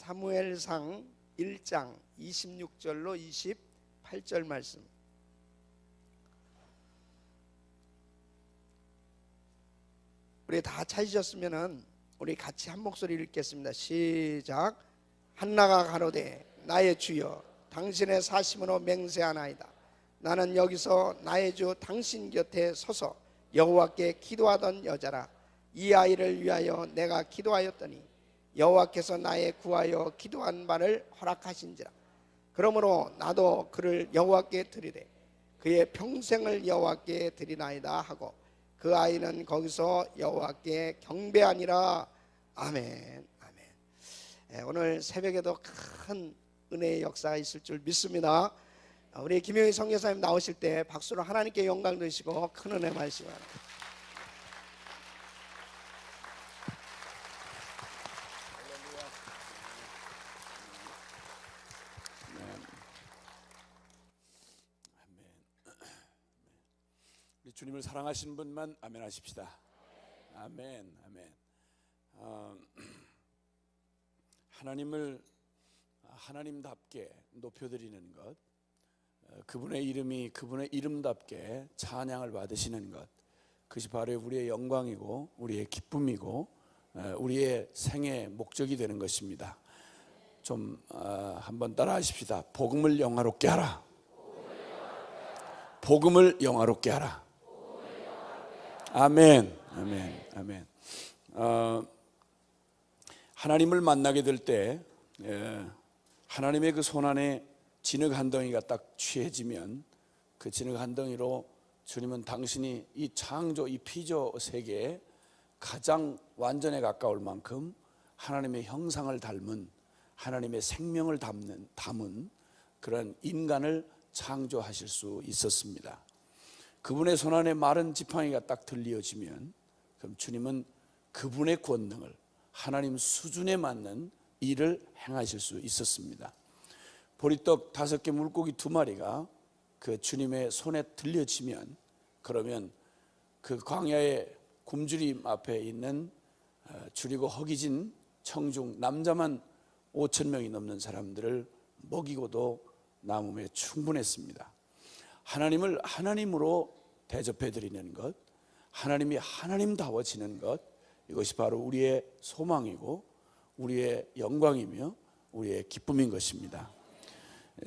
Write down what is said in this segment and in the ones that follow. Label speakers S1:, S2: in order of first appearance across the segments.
S1: 사무엘상 1장 26절로 28절 말씀. 우리 다 찾으셨으면은 우리 같이 한 목소리 읽겠습니다. 시작. 한나가 가로되 나의 주여 당신의 사심으로 맹세하나이다. 나는 여기서 나의 주 당신 곁에 서서 여호와께 기도하던 여자라. 이 아이를 위하여 내가 기도하였더니 여호와께서 나의 구하여 기도한 바를 허락하신지라. 그러므로 나도 그를 여호와께 드리되 그의 평생을 여호와께 드리나이다 하고 그 아이는 거기서 여호와께 경배하니라. 아멘. 아멘. 오늘 새벽에도 큰 은혜의 역사가 있을 줄 믿습니다. 우리 김영희 선교사님 나오실 때 박수로 하나님께 영광 되시고 큰 은혜 말씀을.
S2: 주님을 사랑하시는 분만 아멘 하십시다. 아멘, 아멘. 하나님을 하나님답게 높여드리는 것, 그분의 이름이 그분의 이름답게 찬양을 받으시는 것, 그것이 바로 우리의 영광이고 우리의 기쁨이고 우리의 생의 목적이 되는 것입니다. 좀 한번 따라 하십시다. 복음을 영화롭게 하라. 복음을 영화롭게 하라. 아멘, 아멘, 아멘. 하나님을 만나게 될 때 하나님의 그 손 안에 진흙 한 덩이가 딱 취해지면 그 진흙 한 덩이로 주님은 당신이 이 창조, 이 피조 세계에 가장 완전에 가까울 만큼 하나님의 형상을 닮은, 하나님의 생명을 담은 그런 인간을 창조하실 수 있었습니다. 그분의 손안에 마른 지팡이가 딱 들려지면 그럼 주님은 그분의 권능을, 하나님 수준에 맞는 일을 행하실 수 있었습니다. 보리떡 5개 물고기 2마리가 그 주님의 손에 들려지면 그러면 그 광야의 굶주림 앞에 있는 줄이고 허기진 청중 남자만 5,000명이 넘는 사람들을 먹이고도 남음에 충분했습니다. 하나님을 하나님으로 대접해드리는 것, 하나님이 하나님다워지는 것, 이것이 바로 우리의 소망이고 우리의 영광이며 우리의 기쁨인 것입니다.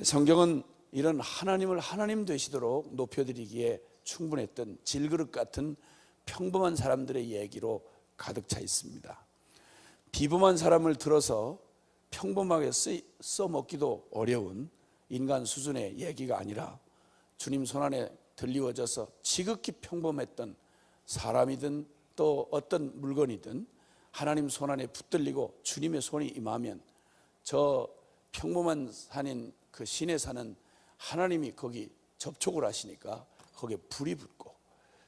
S2: 성경은 이런 하나님을 하나님 되시도록 높여드리기에 충분했던 질그릇 같은 평범한 사람들의 얘기로 가득 차 있습니다. 비범한 사람을 들어서 평범하게 써먹기도 어려운 인간 수준의 얘기가 아니라 주님 손안에 들리워져서 지극히 평범했던 사람이든 또 어떤 물건이든 하나님 손안에 붙들리고 주님의 손이 임하면 저 평범한 산인 그 신에 사는 하나님이 거기 접촉을 하시니까 거기에 불이 붙고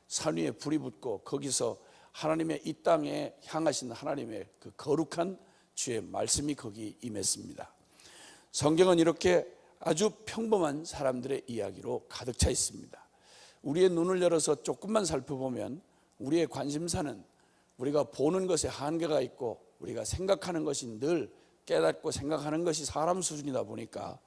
S2: 산 위에 불이 붙고 거기서 하나님의 이 땅에 향하신 하나님의 그 거룩한 주의 말씀이 거기 임했습니다. 성경은 이렇게 아주 평범한 사람들의 이야기로 가득 차 있습니다. 우리의 눈을 열어서 조금만 살펴보면 우리의 관심사는 우리가 보는 것에 한계가 있고 우리가 생각하는 것이 늘 깨닫고 생각하는 것이 사람 수준이다 보니까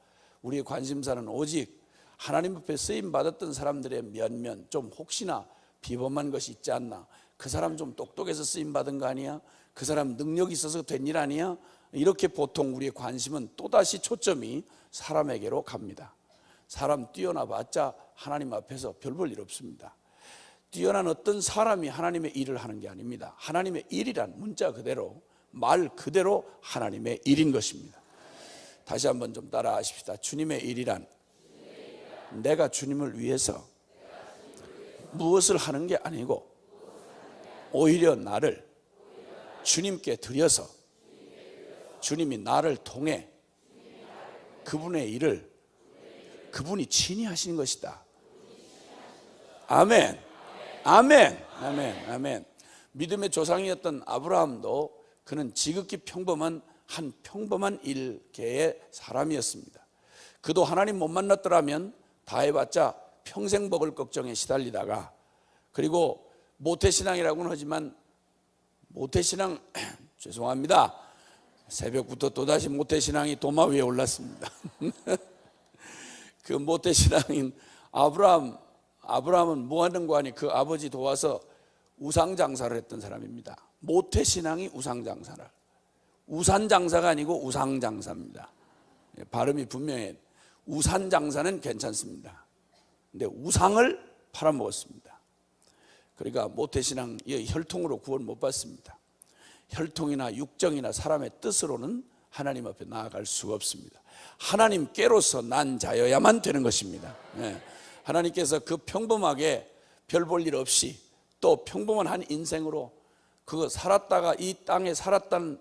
S2: 우리의 관심사는 오직 하나님 앞에 쓰임받았던 사람들의 면면, 좀 혹시나 비범한 것이 있지 않나, 그 사람 좀 똑똑해서 쓰임받은 거 아니야? 그 사람 능력이 있어서 된 일 아니야? 이렇게 보통 우리의 관심은 또다시 초점이 사람에게로 갑니다. 사람 뛰어나봤자 하나님 앞에서 별 볼 일 없습니다. 뛰어난 어떤 사람이 하나님의 일을 하는 게 아닙니다. 하나님의 일이란 문자 그대로, 말 그대로 하나님의 일인 것입니다. 다시 한번 좀 따라 하십시다. 주님의 일이란 내가 주님을 위해서 무엇을 하는 게 아니고 오히려 나를 주님께 드려서 주님이 나를 통해 그분의 일을 그분이 친히 하신 것이다. 아멘, 아멘, 아멘, 아멘. 믿음의 조상이었던 아브라함도 그는 지극히 평범한 한 평범한 일개의 사람이었습니다. 그도 하나님 못 만났더라면 다 해봤자 평생 먹을 걱정에 시달리다가, 그리고 모태신앙이라고는 하지만 모태신앙 죄송합니다. 새벽부터 또다시 모태신앙이 도마 위에 올랐습니다. 그 모태신앙인 아브라함은 뭐 하는 거 아니 그 아버지 도와서 우상장사를 했던 사람입니다. 모태신앙이 우상장사를, 우산장사가 아니고 우상장사입니다. 발음이 분명해. 우산장사는 괜찮습니다. 근데 우상을 팔아먹었습니다. 그러니까 모태신앙의 혈통으로 구원 못 받습니다. 혈통이나 육정이나 사람의 뜻으로는 하나님 앞에 나아갈 수가 없습니다. 하나님께로서 난 자여야만 되는 것입니다. 하나님께서 그 평범하게 별 볼 일 없이 또 평범한 한 인생으로 그거 살았다가 이 땅에 살았다는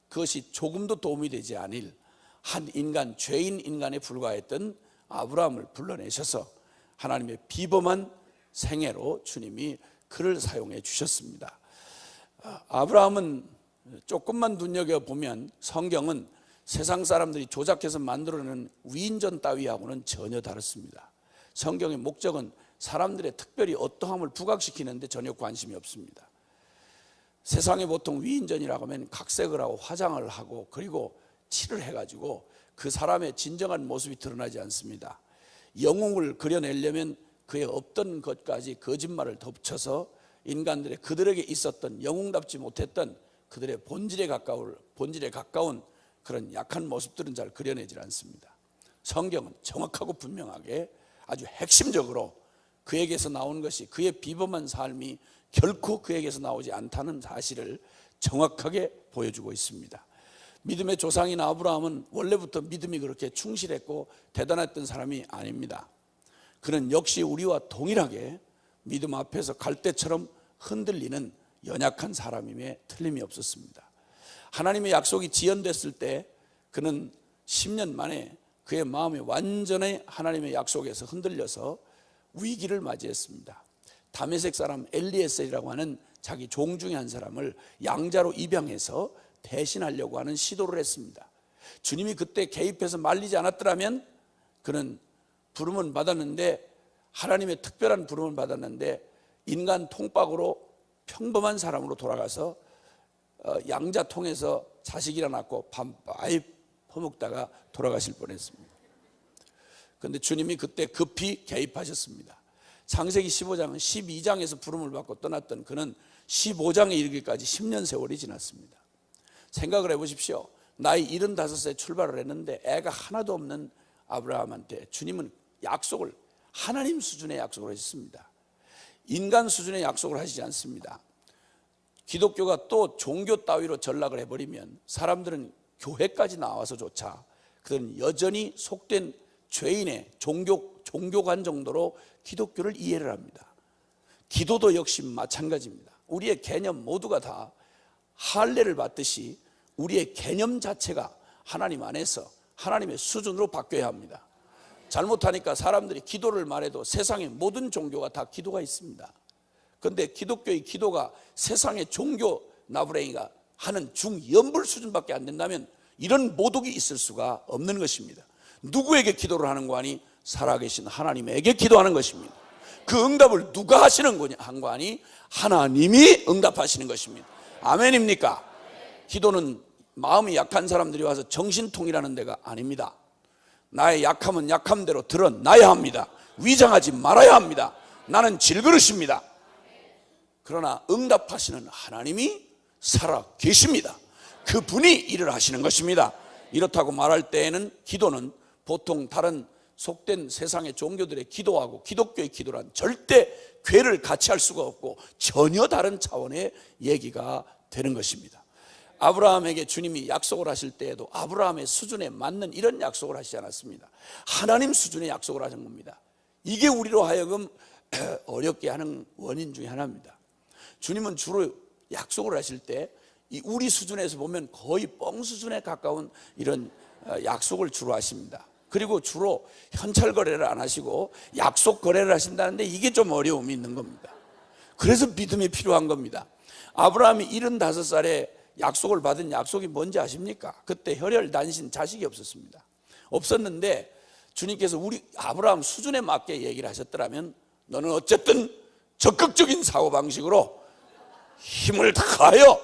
S2: 그것이 조금도 도움이 되지 않을 한 인간, 죄인 인간에 불과했던 아브라함을 불러내셔서 하나님의 비범한 생애로 주님이 그를 사용해 주셨습니다. 아브라함은 조금만 눈여겨보면 성경은 세상 사람들이 조작해서 만들어내는 위인전 따위하고는 전혀 다릅니다. 성경의 목적은 사람들의 특별히 어떠함을 부각시키는데 전혀 관심이 없습니다. 세상에 보통 위인전이라고 하면 각색을 하고 화장을 하고 그리고 칠을 해가지고 그 사람의 진정한 모습이 드러나지 않습니다. 영웅을 그려내려면 그의 없던 것까지 거짓말을 덮쳐서 인간들의 그들에게 있었던 영웅답지 못했던 그들의 본질에 가까운 그런 약한 모습들은 잘 그려내질 않습니다. 성경은 정확하고 분명하게 아주 핵심적으로 그에게서 나온 것이 그의 비범한 삶이 결코 그에게서 나오지 않다는 사실을 정확하게 보여주고 있습니다. 믿음의 조상인 아브라함은 원래부터 믿음이 그렇게 충실했고 대단했던 사람이 아닙니다. 그는 역시 우리와 동일하게 믿음 앞에서 갈대처럼 흔들리는 연약한 사람임에 틀림이 없었습니다. 하나님의 약속이 지연됐을 때 그는 10년 만에 그의 마음이 완전히 하나님의 약속에서 흔들려서 위기를 맞이했습니다. 다메섹 사람 엘리에셀이라고 하는 자기 종 중에 한 사람을 양자로 입양해서 대신하려고 하는 시도를 했습니다. 주님이 그때 개입해서 말리지 않았더라면 그는 부름은 받았는데, 하나님의 특별한 부름을 받았는데 인간 통박으로 평범한 사람으로 돌아가서 양자통에서 자식이라 낳고 밤바이 퍼먹다가 돌아가실 뻔했습니다. 그런데 주님이 그때 급히 개입하셨습니다. 창세기 15장은 12장에서 부름을 받고 떠났던 그는 15장에 이르기까지 10년 세월이 지났습니다. 생각을 해보십시오. 나이 75세 출발을 했는데 애가 하나도 없는 아브라함한테 주님은 약속을 하나님 수준의 약속을 하셨습니다. 인간 수준의 약속을 하시지 않습니다. 기독교가 또 종교 따위로 전락을 해버리면 사람들은 교회까지 나와서조차 그들은 여전히 속된 죄인의 종교관 정도로 기독교를 이해를 합니다. 기도도 역시 마찬가지입니다. 우리의 개념 모두가 다 할례를 받듯이 우리의 개념 자체가 하나님 안에서 하나님의 수준으로 바뀌어야 합니다. 잘못하니까 사람들이 기도를 말해도 세상의 모든 종교가 다 기도가 있습니다. 그런데 기독교의 기도가 세상의 종교 나부랭이가 하는 중연불 수준밖에 안 된다면 이런 모독이 있을 수가 없는 것입니다. 누구에게 기도를 하는 거 아니? 살아계신 하나님에게 기도하는 것입니다. 그 응답을 누가 하시는 거냐 한 거 아니? 하나님이 응답하시는 것입니다. 아멘입니까? 기도는 마음이 약한 사람들이 와서 정신통이라는 데가 아닙니다. 나의 약함은 약함대로 드러나야 합니다. 위장하지 말아야 합니다. 나는 질그릇입니다. 그러나 응답하시는 하나님이 살아 계십니다. 그분이 일을 하시는 것입니다. 이렇다고 말할 때에는 기도는 보통 다른 속된 세상의 종교들의 기도하고 기독교의 기도란 절대 괴를 같이 할 수가 없고 전혀 다른 차원의 얘기가 되는 것입니다. 아브라함에게 주님이 약속을 하실 때에도 아브라함의 수준에 맞는 이런 약속을 하시지 않았습니다. 하나님 수준의 약속을 하신 겁니다. 이게 우리로 하여금 어렵게 하는 원인 중에 하나입니다. 주님은 주로 약속을 하실 때 우리 수준에서 보면 거의 뻥 수준에 가까운 이런 약속을 주로 하십니다. 그리고 주로 현찰 거래를 안 하시고 약속 거래를 하신다는데 이게 좀 어려움이 있는 겁니다. 그래서 믿음이 필요한 겁니다. 아브라함이 75살에 약속을 받은 약속이 뭔지 아십니까? 그때 혈혈 단신 자식이 없었는데 주님께서 우리 아브라함 수준에 맞게 얘기를 하셨더라면 너는 어쨌든 적극적인 사고방식으로 힘을 다하여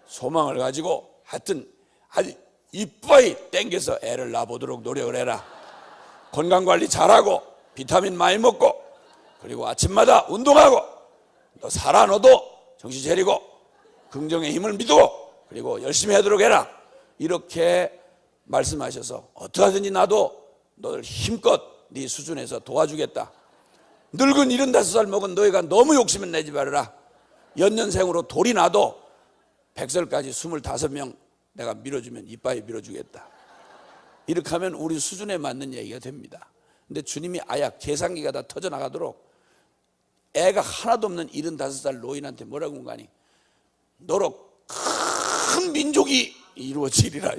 S2: 소망을 가지고 하여튼 아주 이빠이 땡겨서 애를 낳아보도록 노력을 해라. 건강관리 잘하고 비타민 많이 먹고 그리고 아침마다 운동하고 너 살아. 너도 정신 차리고 긍정의 힘을 믿고 그리고 열심히 하도록 해라. 이렇게 말씀하셔서 어떠하든지 나도 너를 힘껏 네 수준에서 도와주겠다. 늙은 75살 먹은 너희가 너무 욕심은 내지 말아라. 연년생으로 돌이 나도 100살까지 25명 내가 밀어주면 이빠이 밀어주겠다. 이렇게 하면 우리 수준에 맞는 얘기가 됩니다. 근데 주님이 아야 계산기가 다 터져나가도록 애가 하나도 없는 75살 노인한테 뭐라고 한 거 아니? 너로 큰 민족이 이루어지리라.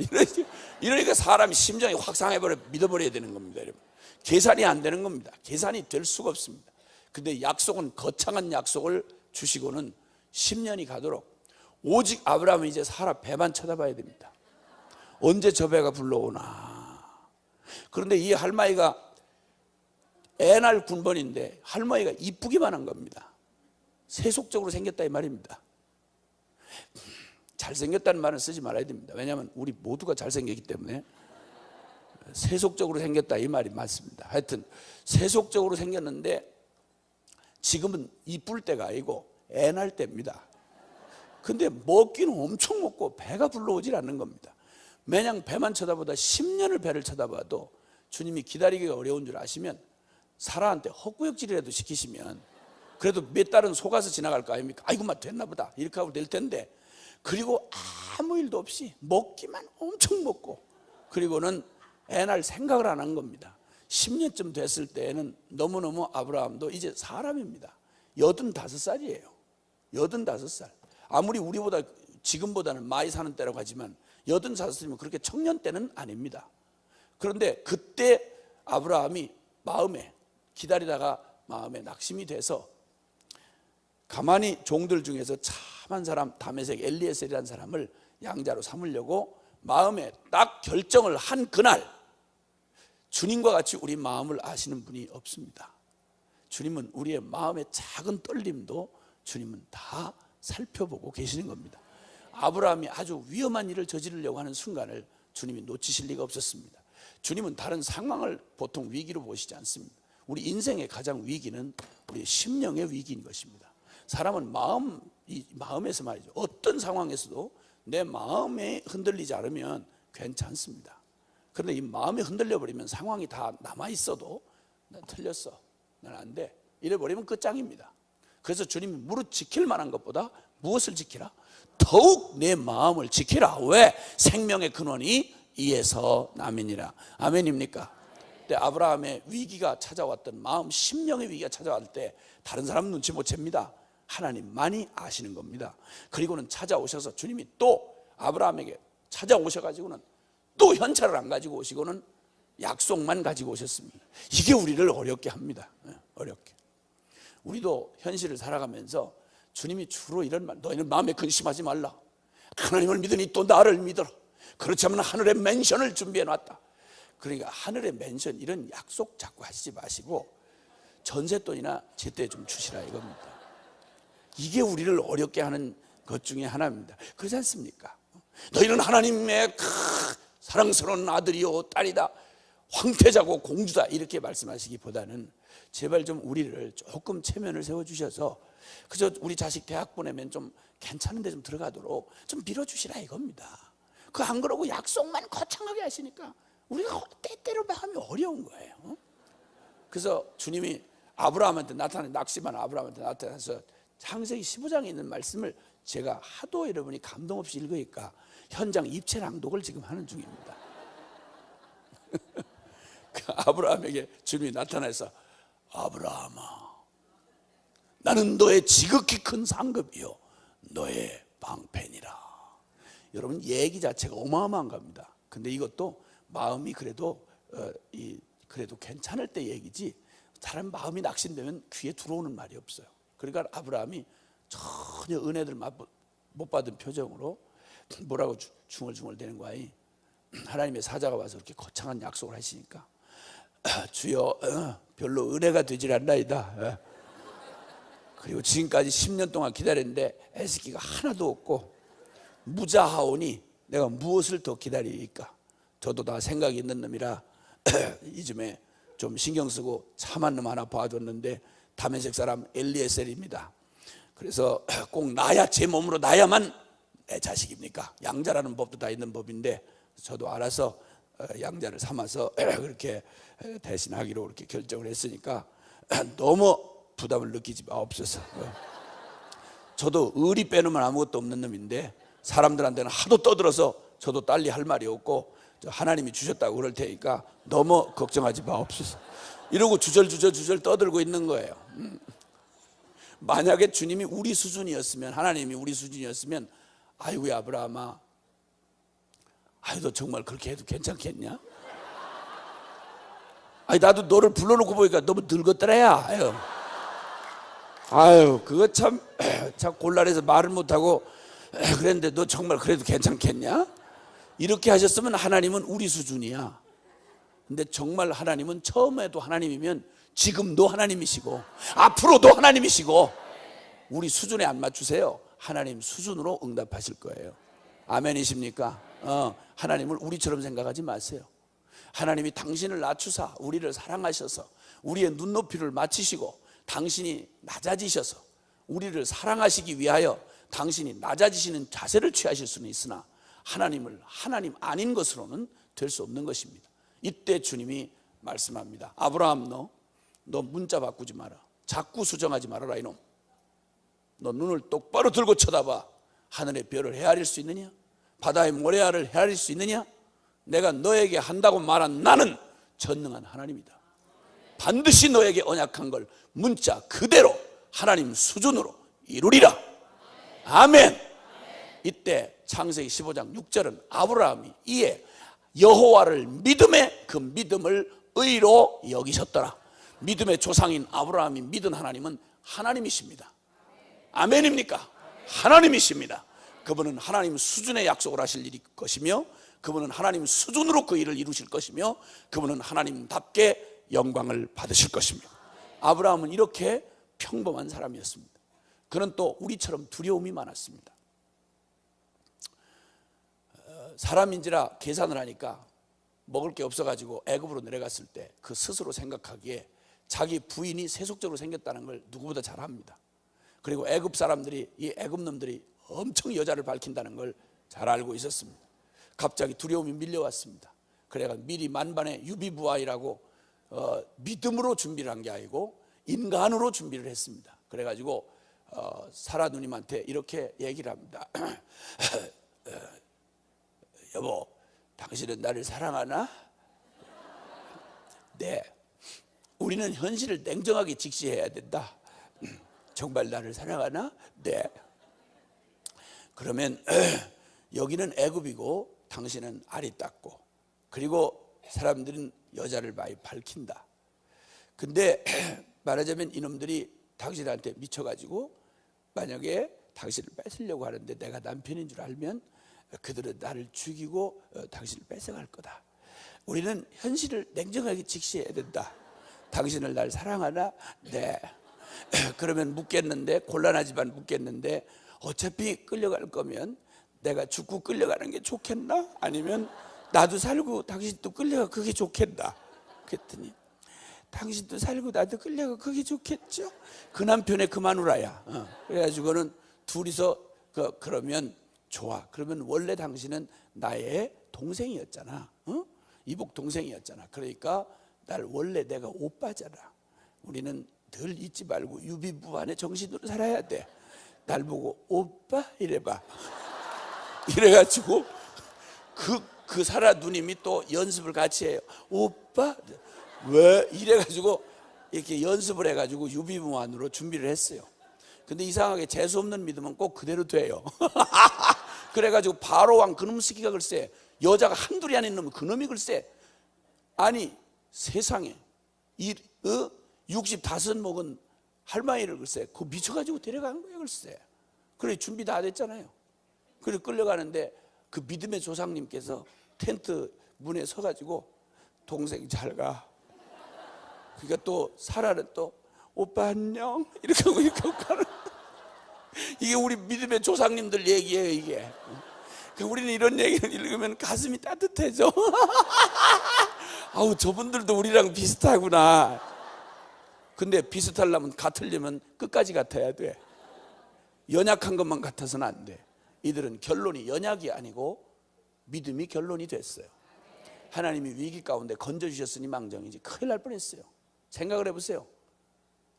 S2: 이러니까 사람이 심장이 확 상해버려 믿어버려야 되는 겁니다. 여러분. 계산이 안 되는 겁니다. 계산이 될 수가 없습니다. 근데 약속은 거창한 약속을 주시고는 10년이 가도록 오직 아브라함은 이제 사라 배만 쳐다봐야 됩니다. 언제 저 배가 불러오나. 그런데 이 할머니가 애날 군번인데 할머니가 이쁘기만 한 겁니다. 세속적으로 생겼다 이 말입니다. 잘생겼다는 말은 쓰지 말아야 됩니다. 왜냐하면 우리 모두가 잘생겼기 때문에 세속적으로 생겼다 이 말이 맞습니다. 하여튼 세속적으로 생겼는데 지금은 이쁠 때가 아니고 애날 때입니다. 근데 먹기는 엄청 먹고 배가 불러오질 않는 겁니다. 매냥 배만 쳐다보다 10년을 배를 쳐다봐도 주님이 기다리기가 어려운 줄 아시면 사라한테 헛구역질이라도 시키시면 그래도 몇 달은 속아서 지나갈 거 아닙니까? 아이고 막 됐나 보다 이렇게 하고 될 텐데, 그리고 아무 일도 없이 먹기만 엄청 먹고 그리고는 애날 생각을 안 한 겁니다. 10년쯤 됐을 때에는 너무너무 아브라함도 이제 사람입니다. 85살이에요 85살. 아무리 우리보다 지금보다는 많이 사는 때라고 하지만 85살이면 그렇게 청년 때는 아닙니다. 그런데 그때 아브라함이 마음에 기다리다가 마음에 낙심이 돼서 가만히 종들 중에서 참한 사람 다메섹 엘리에셀이라는 사람을 양자로 삼으려고 마음에 딱 결정을 한 그날, 주님과 같이 우리 마음을 아시는 분이 없습니다. 주님은 우리의 마음의 작은 떨림도 주님은 다 살펴보고 계시는 겁니다. 아브라함이 아주 위험한 일을 저지르려고 하는 순간을 주님이 놓치실 리가 없었습니다. 주님은 다른 상황을 보통 위기로 보시지 않습니다. 우리 인생의 가장 위기는 우리의 심령의 위기인 것입니다. 사람은 마음에서 말이죠. 어떤 상황에서도 내 마음에 흔들리지 않으면 괜찮습니다. 그런데 이 마음이 흔들려버리면 상황이 다 남아있어도 난 틀렸어, 난 안 돼, 이래버리면 끝장입니다. 그래서 주님이 무릇 지킬 만한 것보다 무엇을 지키라? 더욱 내 마음을 지키라. 왜? 생명의 근원이 이에서 남이니라. 아멘입니까? 근데 아브라함의 위기가 찾아왔던 마음, 심령의 위기가 찾아왔을 때 다른 사람 눈치 못 챕니다. 하나님만이 아시는 겁니다. 그리고는 찾아오셔서 주님이 또 아브라함에게 찾아오셔가지고는 또 현찰을 안 가지고 오시고는 약속만 가지고 오셨습니다. 이게 우리를 어렵게 합니다. 어렵게. 우리도 현실을 살아가면서 주님이 주로 이런 말, 너희는 마음에 근심하지 말라. 하나님을 믿으니 또 나를 믿어라. 그렇지 않으면 하늘의 맨션을 준비해 놨다. 그러니까 하늘의 맨션 이런 약속 자꾸 하시지 마시고 전세돈이나 제때 좀 주시라 이겁니다. 이게 우리를 어렵게 하는 것 중에 하나입니다. 그렇지 않습니까? 너희는 하나님의 사랑스러운 아들이요 딸이다, 황태자고 공주다, 이렇게 말씀하시기보다는 제발 좀 우리를 조금 체면을 세워주셔서 그저 우리 자식 대학 보내면 좀 괜찮은 데 좀 들어가도록 좀 밀어주시라 이겁니다. 그 안 그러고 약속만 거창하게 하시니까 우리가 때때로 마음이 어려운 거예요. 그래서 주님이 아브라함한테 나타난, 낙심한 아브라함한테 나타나서 창세기 15장에 있는 말씀을 제가 하도 여러분이 감동 없이 읽으니까 현장 입체 낭독을 지금 하는 중입니다. 그 아브라함에게 주님이 나타나서 아브라함아, 나는 너의 지극히 큰 상급이요 너의 방편이라. 여러분 얘기 자체가 어마어마한 겁니다. 근데 이것도 마음이 그래도 그래도 괜찮을 때 얘기지, 사람 마음이 낙심되면 귀에 들어오는 말이 없어요. 그러니까 아브라함이 전혀 은혜를 못 받은 표정으로 뭐라고 중얼중얼 대는 거야. 하나님의 사자가 와서 그렇게 거창한 약속을 하시니까 주여 별로 은혜가 되질 않나이다. 그리고 지금까지 10년 동안 기다렸는데 애쓰기가 하나도 없고 무자하오니 내가 무엇을 더 기다리까? 저도 다 생각이 있는 놈이라 이쯤에 좀 신경 쓰고 참한 놈 하나 봐줬는데 다메섹 사람 엘리에셀입니다. 그래서 꼭 나야, 제 몸으로 나야만 내 자식입니까? 양자라는 법도 다 있는 법인데 저도 알아서 양자를 삼아서 그렇게 대신하기로 그렇게 결정을 했으니까 너무 부담을 느끼지 마옵소서. 저도 의리 빼놓으면 아무것도 없는 놈인데 사람들한테는 하도 떠들어서 저도 딸리 할 말이 없고 하나님이 주셨다고 그럴 테니까 너무 걱정하지 마옵소서. 이러고 주절 떠들고 있는 거예요. 만약에 주님이 우리 수준이었으면, 하나님이 우리 수준이었으면, 아이고야 아브라함아, 아유 너 정말 그렇게 해도 괜찮겠냐? 아니 나도 너를 불러놓고 보니까 너무 늙었더라야. 아유 그거 참 곤란해서 말을 못하고 그랬는데 너 정말 그래도 괜찮겠냐? 이렇게 하셨으면 하나님은 우리 수준이야. 근데 정말 하나님은 처음에도 하나님이면 지금도 하나님이시고 앞으로도 하나님이시고 우리 수준에 안 맞추세요. 하나님 수준으로 응답하실 거예요. 아멘이십니까? 하나님을 우리처럼 생각하지 마세요. 하나님이 당신을 낮추사 우리를 사랑하셔서 우리의 눈높이를 맞추시고 당신이 낮아지셔서 우리를 사랑하시기 위하여 당신이 낮아지시는 자세를 취하실 수는 있으나 하나님을 하나님 아닌 것으로는 될 수 없는 것입니다. 이때 주님이 말씀합니다. 아브라함 너 문자 바꾸지 마라. 자꾸 수정하지 말아라 이놈. 너 눈을 똑바로 들고 쳐다봐. 하늘의 별을 헤아릴 수 있느냐? 바다의 모래알을 헤아릴 수 있느냐? 내가 너에게 한다고 말한 나는 전능한 하나님이다. 반드시 너에게 언약한 걸 문자 그대로 하나님 수준으로 이루리라. 아멘. 이때 창세기 15장 6절은 아브라함이 이에 여호와를 믿음에 그 믿음을 의로 여기셨더라. 믿음의 조상인 아브라함이 믿은 하나님은 하나님이십니다. 아멘입니까? 하나님이십니다. 그분은 하나님 수준의 약속을 하실 일일 것이며 그분은 하나님 수준으로 그 일을 이루실 것이며 그분은 하나님답게 영광을 받으실 것입니다. 아브라함은 이렇게 평범한 사람이었습니다. 그는 또 우리처럼 두려움이 많았습니다. 사람인지라 계산을 하니까 먹을 게 없어가지고 애굽으로 내려갔을 때 그 스스로 생각하기에 자기 부인이 세속적으로 생겼다는 걸 누구보다 잘 압니다. 그리고 애굽 사람들이, 이 애굽 놈들이 엄청 여자를 밝힌다는 걸 잘 알고 있었습니다. 갑자기 두려움이 밀려왔습니다. 그래가 미리 만반의 유비부하이라고 믿음으로 준비를 한 게 아니고 인간으로 준비를 했습니다. 그래가지고 사라 누님한테 이렇게 얘기를 합니다. 여보, 당신은 나를 사랑하나? 네. 우리는 현실을 냉정하게 직시해야 된다. 정말 나를 사랑하나? 네. 그러면 여기는 애굽이고 당신은 알이 닦고 그리고 사람들은 여자를 많이 밝힌다. 근데 말하자면 이놈들이 당신한테 미쳐가지고 만약에 당신을 뺏으려고 하는데 내가 남편인 줄 알면 그들은 나를 죽이고 당신을 뺏어갈 거다. 우리는 현실을 냉정하게 직시해야 된다. 당신을 날 사랑하나? 네. 그러면 묻겠는데, 곤란하지만 묻겠는데 어차피 끌려갈 거면 내가 죽고 끌려가는 게 좋겠나? 아니면 나도 살고 당신도 끌려가 그게 좋겠나? 그랬더니 당신도 살고 나도 끌려가 그게 좋겠죠? 그 남편의 그 마누라야. 그래가지고는 둘이서 그러면 좋아. 그러면 원래 당신은 나의 동생이었잖아. 이복 동생이었잖아. 그러니까 날 원래 내가 오빠잖아. 우리는 늘 잊지 말고 유비무환의 정신으로 살아야 돼. 날 보고 오빠 이래봐. 이래가지고 그 사라 누님이 또 연습을 같이 해요. 오빠 왜 이래가지고 이렇게 연습을 해가지고 유비무환으로 준비를 했어요. 근데 이상하게 재수 없는 믿음은 꼭 그대로 돼요. 그래가지고 바로 왕 그놈 새끼가 글쎄 여자가 한둘이 아닌 놈 그놈이 글쎄 아니 세상에 65 먹은 할머니를 글쎄 그 미쳐가지고 데려간 거예요 글쎄. 그래 준비 다 됐잖아요. 그래 끌려가는데 그 믿음의 조상님께서 텐트 문에 서가지고 동생 잘 가. 그러니까 또 사라는 또 오빠 안녕 이렇게 하고 가는. 이게 우리 믿음의 조상님들 얘기예요 이게. 우리는 이런 얘기를 읽으면 가슴이 따뜻해져. 아우, 저분들도 우리랑 비슷하구나. 근데 비슷하려면 같으려면 끝까지 같아야 돼. 연약한 것만 같아서는 안 돼. 이들은 결론이 연약이 아니고 믿음이 결론이 됐어요. 하나님이 위기 가운데 건져주셨으니 망정이지 큰일 날 뻔했어요. 생각을 해보세요.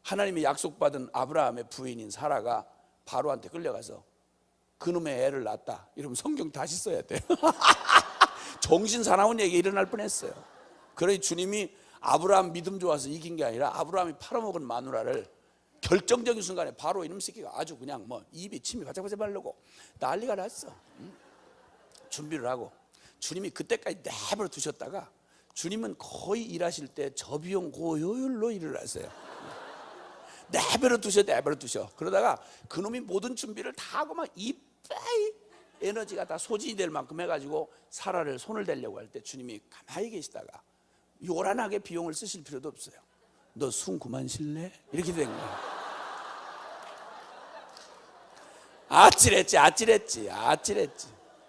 S2: 하나님이 약속받은 아브라함의 부인인 사라가 바로한테 끌려가서 그놈의 애를 낳았다 이러면 성경 다시 써야 돼요. 정신 사나운 얘기 일어날 뻔했어요. 그러니 주님이 아브라함 믿음 좋아서 이긴 게 아니라 아브라함이 팔아먹은 마누라를 결정적인 순간에 바로 이놈 새끼가 아주 그냥 뭐 입에 침이 바짝바짝 바르고 난리가 났어. 준비를 하고 주님이 그때까지 내버려 두셨다가 주님은 거의 일하실 때 저비용 고효율로 일을 하세요. 내버려 두셔. 그러다가 그놈이 모든 준비를 다 하고 막 이빠이 에너지가 다 소진이 될 만큼 해가지고 사라를 손을 대려고 할 때 주님이 가만히 계시다가 요란하게 비용을 쓰실 필요도 없어요. 너 숨 그만 쉴래? 이렇게 된 거예요. 아찔했지.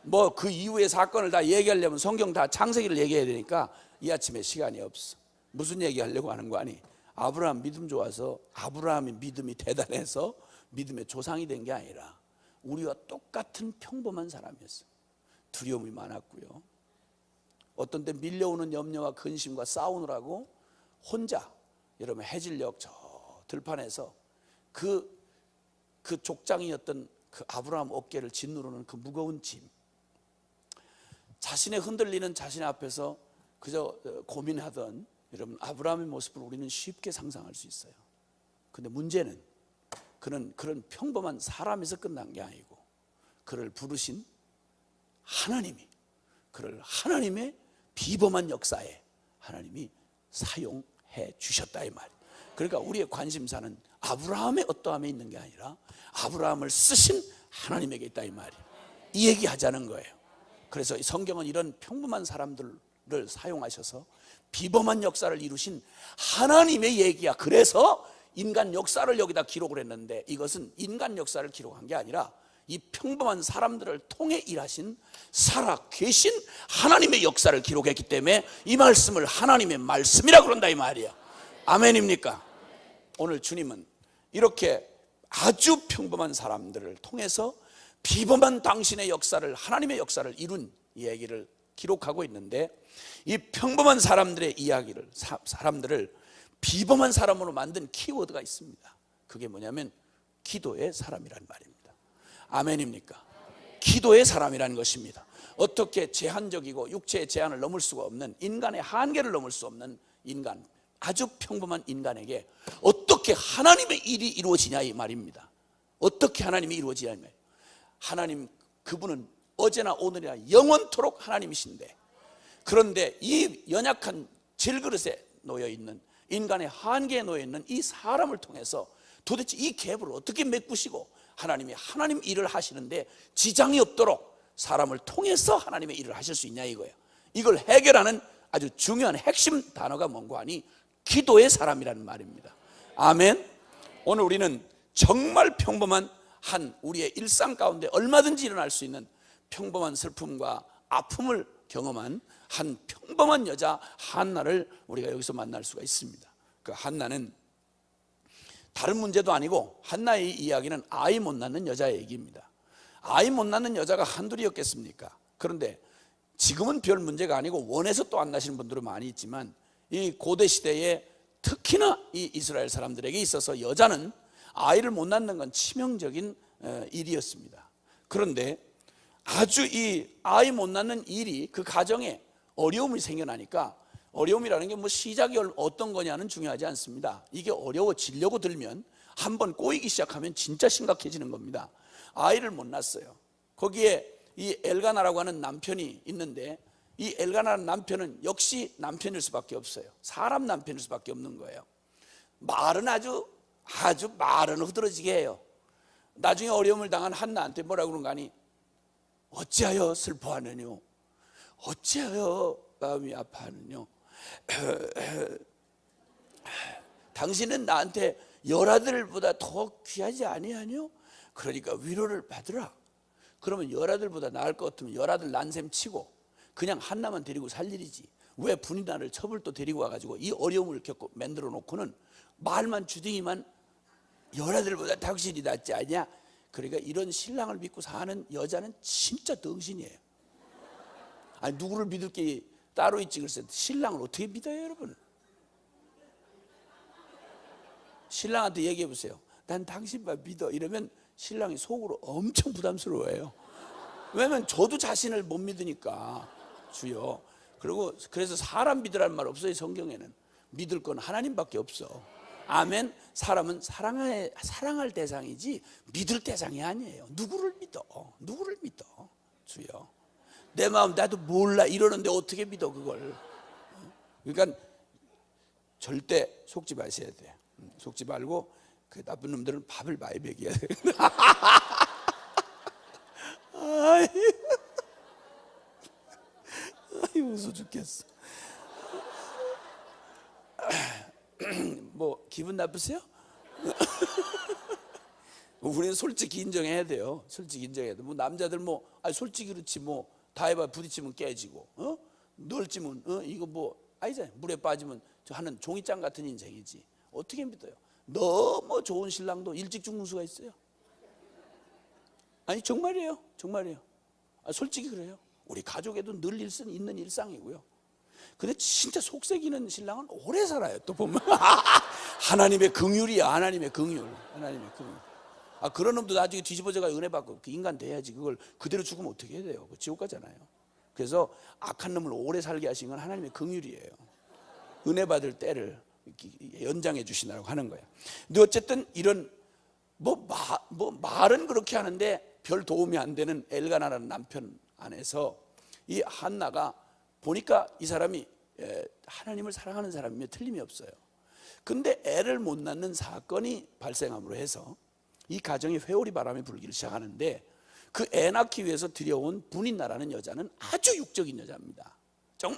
S2: 뭐 그 이후의 사건을 다 얘기하려면 성경 다 창세기를 얘기해야 되니까 이 아침에 시간이 없어. 무슨 얘기하려고 하는 거 아니? 아브라함 믿음 좋아서 아브라함의 믿음이 대단해서 믿음의 조상이 된 게 아니라 우리와 똑같은 평범한 사람이었어. 두려움이 많았고요. 어떤 때 밀려오는 염려와 근심과 싸우느라고 혼자 여러분 해질녘 저 들판에서 그 족장이었던 그 아브라함 어깨를 짓누르는 그 무거운 짐, 자신의 흔들리는 자신 앞에서 그저 고민하던 여러분 아브라함의 모습을 우리는 쉽게 상상할 수 있어요. 근데 문제는 그는 그런 평범한 사람에서 끝난 게 아니고 그를 부르신 하나님이 그를 하나님의 비범한 역사에 하나님이 사용해 주셨다 이 말이에요. 그러니까 우리의 관심사는 아브라함의 어떠함에 있는 게 아니라 아브라함을 쓰신 하나님에게 있다 이 말이에요. 이 얘기 하자는 거예요. 그래서 성경은 이런 평범한 사람들을 사용하셔서 비범한 역사를 이루신 하나님의 얘기야. 그래서 인간 역사를 여기다 기록을 했는데 이것은 인간 역사를 기록한 게 아니라 이 평범한 사람들을 통해 일하신 살아계신 하나님의 역사를 기록했기 때문에 이 말씀을 하나님의 말씀이라 그런다 이 말이야. 아멘입니까? 오늘 주님은 이렇게 아주 평범한 사람들을 통해서 비범한 당신의 역사를 하나님의 역사를 이룬 이야기를 기록하고 있는데 이 평범한 사람들의 이야기를 사람들을 비범한 사람으로 만든 키워드가 있습니다. 그게 뭐냐면 기도의 사람이란 말입니다. 아멘입니까? 기도의 사람이라는 것입니다. 어떻게 제한적이고 육체의 제한을 넘을 수가 없는 인간의 한계를 넘을 수 없는 인간, 아주 평범한 인간에게 어떻게 하나님의 일이 이루어지냐 이 말입니다. 어떻게 하나님이 이루어지냐 이 말이에요. 하나님 그분은 어제나 오늘이나 영원토록 하나님이신데 그런데 이 연약한 질그릇에 놓여있는 인간의 한계에 놓여있는 이 사람을 통해서 도대체 이 갭을 어떻게 메꾸시고 하나님이 하나님 일을 하시는데 지장이 없도록 사람을 통해서 하나님의 일을 하실 수 있냐 이거예요. 이걸 해결하는 아주 중요한 핵심 단어가 뭔고 하니 기도의 사람이라는 말입니다. 아멘. 오늘 우리는 정말 평범한 한 우리의 일상 가운데 얼마든지 일어날 수 있는 평범한 슬픔과 아픔을 경험한 한 평범한 여자 한나를 우리가 여기서 만날 수가 있습니다. 그 한나는 다른 문제도 아니고 한나의 이야기는 아이 못 낳는 여자의 얘기입니다. 아이 못 낳는 여자가 한둘이었겠습니까? 그런데 지금은 별 문제가 아니고 원해서 또 안 나시는 분들은 많이 있지만 이 고대 시대에 특히나 이 이스라엘 사람들에게 있어서 여자는 아이를 못 낳는 건 치명적인 일이었습니다. 그런데 아주 이 아이 못 낳는 일이 그 가정에 어려움이 생겨나니까 어려움이라는 게 뭐 시작이 어떤 거냐는 중요하지 않습니다. 이게 어려워지려고 들면 한번 꼬이기 시작하면 진짜 심각해지는 겁니다. 아이를 못 낳았어요. 거기에 이 엘가나라고 하는 남편이 있는데 이 엘가나라는 남편은 역시 남편일 수밖에 없어요. 사람 남편일 수밖에 없는 거예요. 말은 아주 말은 흐드러지게 해요. 나중에 어려움을 당한 한나한테 뭐라고 그런가 하니 어찌하여 슬퍼하느뇨 어찌하여 마음이 아파하느뇨 당신은 나한테 열아들보다 더 귀하지 아니하뇨? 그러니까 위로를 받으라. 그러면 열아들보다 나을 것 같으면 열아들 난셈 치고 그냥 한나만 데리고 살 일이지, 왜 분이나를 첩을도 데리고 와가지고 이 어려움을 겪고 만들어 놓고는 말만 주둥이만 열아들보다 당신이 낫지 않냐. 그러니까 이런 신랑을 믿고 사는 여자는 진짜 덩신이에요. 아니, 누구를 믿을 게 따로 있지. 글쎄 신랑을 어떻게 믿어요 여러분? 신랑한테 얘기해 보세요. 난 당신만 믿어 이러면 신랑이 속으로 엄청 부담스러워해요. 왜냐면 저도 자신을 못 믿으니까. 주여. 그리고 그래서 사람 믿으라는 말 없어요. 성경에는 믿을 건 하나님밖에 없어. 아멘. 사람은 사랑할 대상이지 믿을 대상이 아니에요. 누구를 믿어? 누구를 믿어? 주여. 내 마음 나도 몰라 이러는데 어떻게 믿어 그걸? 그러니까 절대 속지 마셔야 돼. 속지 말고 그 나쁜 놈들은 밥을 많이 먹여야 돼. 아이 웃어 죽겠어. 뭐 기분 나쁘세요? 우리는 솔직히 인정해야 돼요. 솔직히 인정해야 돼. 뭐 남자들 뭐 솔직히 그렇지 뭐 다 해봐 부딪히면 깨지고 널찌면 이거 뭐 아니잖아요. 물에 빠지면 하는 종이장 같은 인생이지. 어떻게 믿어요? 너무 좋은 신랑도 일찍 죽는 수가 있어요. 아니 정말이에요. 정말이에요. 솔직히 그래요. 우리 가족에도 늘 있는 일상이고요. 근데 진짜 속색이는 신랑은 오래 살아요. 또 보면 하나님의 긍휼이야. 하나님의 긍휼. 하나님의 긍휼. 그런 놈도 나중에 뒤집어져가 은혜 받고 그 인간 돼야지. 그걸 그대로 죽으면 어떻게 해야 돼요? 지옥 가잖아요. 그래서 악한 놈을 오래 살게 하신 건 하나님의 긍휼이에요. 은혜 받을 때를 연장해 주시라고 하는 거예요. 근데 어쨌든 이런 말은 그렇게 하는데 별 도움이 안 되는 엘가나라는 남편 안에서 이 한나가 보니까 이 사람이 하나님을 사랑하는 사람이면 틀림이 없어요. 근데 애를 못 낳는 사건이 발생함으로 해서 이 가정에 회오리 바람이 불기를 시작하는데 그 애 낳기 위해서 들여온 분인나라는 여자는 아주 육적인 여자입니다.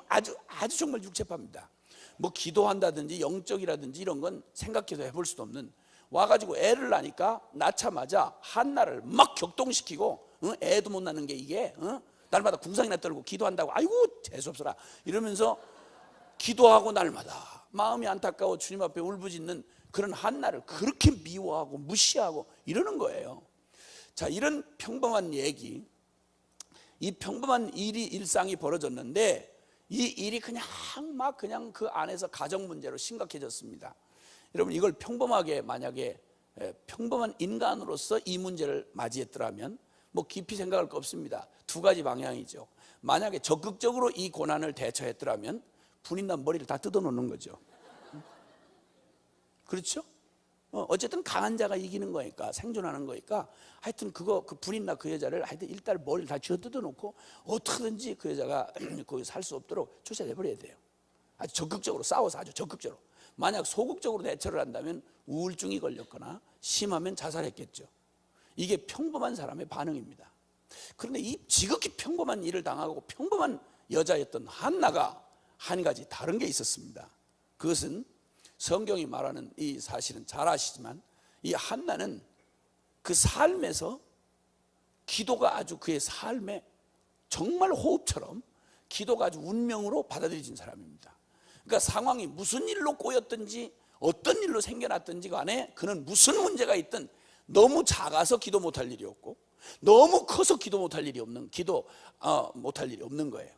S2: 아주 정말 육체파입니다. 뭐 기도한다든지 영적이라든지 이런 건 생각해도 해볼 수도 없는, 와가지고 애를 낳으니까 낳자마자 한나를 막 격동시키고 애도 못 낳는 게 이게 날마다 궁상이나 떨고 기도한다고 아이고 재수없어라 이러면서 기도하고 날마다 마음이 안타까워 주님 앞에 울부짖는 그런 한나를 그렇게 미워하고 무시하고 이러는 거예요. 자, 이런 평범한 얘기, 이 평범한 일상이 벌어졌는데 이 일이 그냥 그 안에서 가정 문제로 심각해졌습니다. 여러분 이걸 평범하게 만약에 평범한 인간으로서 이 문제를 맞이했더라면 뭐 깊이 생각할 거 없습니다. 두 가지 방향이죠. 만약에 적극적으로 이 고난을 대처했더라면 분인난 머리를 다 뜯어놓는 거죠. 그렇죠? 어쨌든 강한 자가 이기는 거니까, 생존하는 거니까 하여튼 그 분인나 그 여자를 하여튼 일단 머리를 다 쥐어 뜯어놓고 어떻게든지 그 여자가 거기 살 수 없도록 쫓아내버려야 돼요. 아주 적극적으로 싸워서 아주 적극적으로. 만약 소극적으로 대처를 한다면 우울증이 걸렸거나 심하면 자살했겠죠. 이게 평범한 사람의 반응입니다. 그런데 이 지극히 평범한 일을 당하고 평범한 여자였던 한나가 한 가지 다른 게 있었습니다. 그것은 성경이 말하는 이 사실은 잘 아시지만 이 한나는 그 삶에서 기도가 아주 그의 삶에 정말 호흡처럼 기도가 아주 운명으로 받아들여진 사람입니다. 그러니까 상황이 무슨 일로 꼬였든지 어떤 일로 생겨났든지 간에 그는 무슨 문제가 있든 너무 작아서 기도 못할 일이 없고 너무 커서 기도 못할 일이 없는 못할 일이 없는 거예요.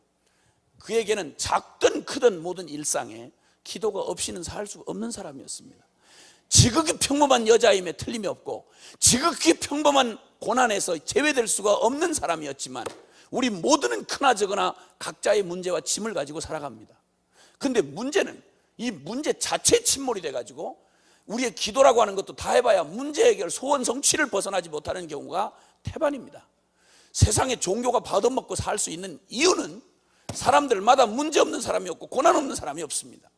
S2: 그에게는 작든 크든 모든 일상에 기도가 없이는 살 수 없는 사람이었습니다. 지극히 평범한 여자임에 틀림이 없고 지극히 평범한 고난에서 제외될 수가 없는 사람이었지만 우리 모두는 크나 적으나 각자의 문제와 짐을 가지고 살아갑니다. 근데 문제는 이 문제 자체에 침몰이 돼가지고 우리의 기도라고 하는 것도 다 해봐야 문제 해결, 소원 성취를 벗어나지 못하는 경우가 태반입니다. 세상에 종교가 받아먹고 살 수 있는 이유는 사람들마다 문제 없는 사람이 없고 고난 없는 사람이 없습니다.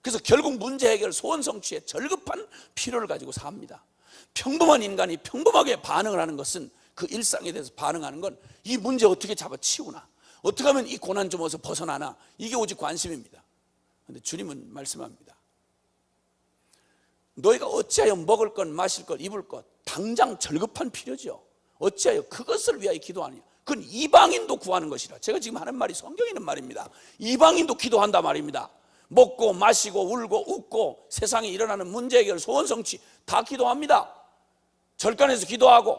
S2: 그래서 결국 문제 해결, 소원 성취에 절급한 필요를 가지고 삽니다. 평범한 인간이 평범하게 반응을 하는 것은 그 일상에 대해서 반응하는 건 이 문제 어떻게 잡아치우나, 어떻게 하면 이 고난 좀 어서 벗어나나, 이게 오직 관심입니다. 그런데 주님은 말씀합니다. 너희가 어찌하여 먹을 것, 마실 것, 입을 것 당장 절급한 필요죠. 어찌하여 그것을 위하여 기도하느냐? 그건 이방인도 구하는 것이라. 제가 지금 하는 말이 성경에 있는 말입니다. 이방인도 기도한다 말입니다. 먹고 마시고 울고 웃고 세상에 일어나는 문제 해결, 소원 성취 다 기도합니다. 절간에서 기도하고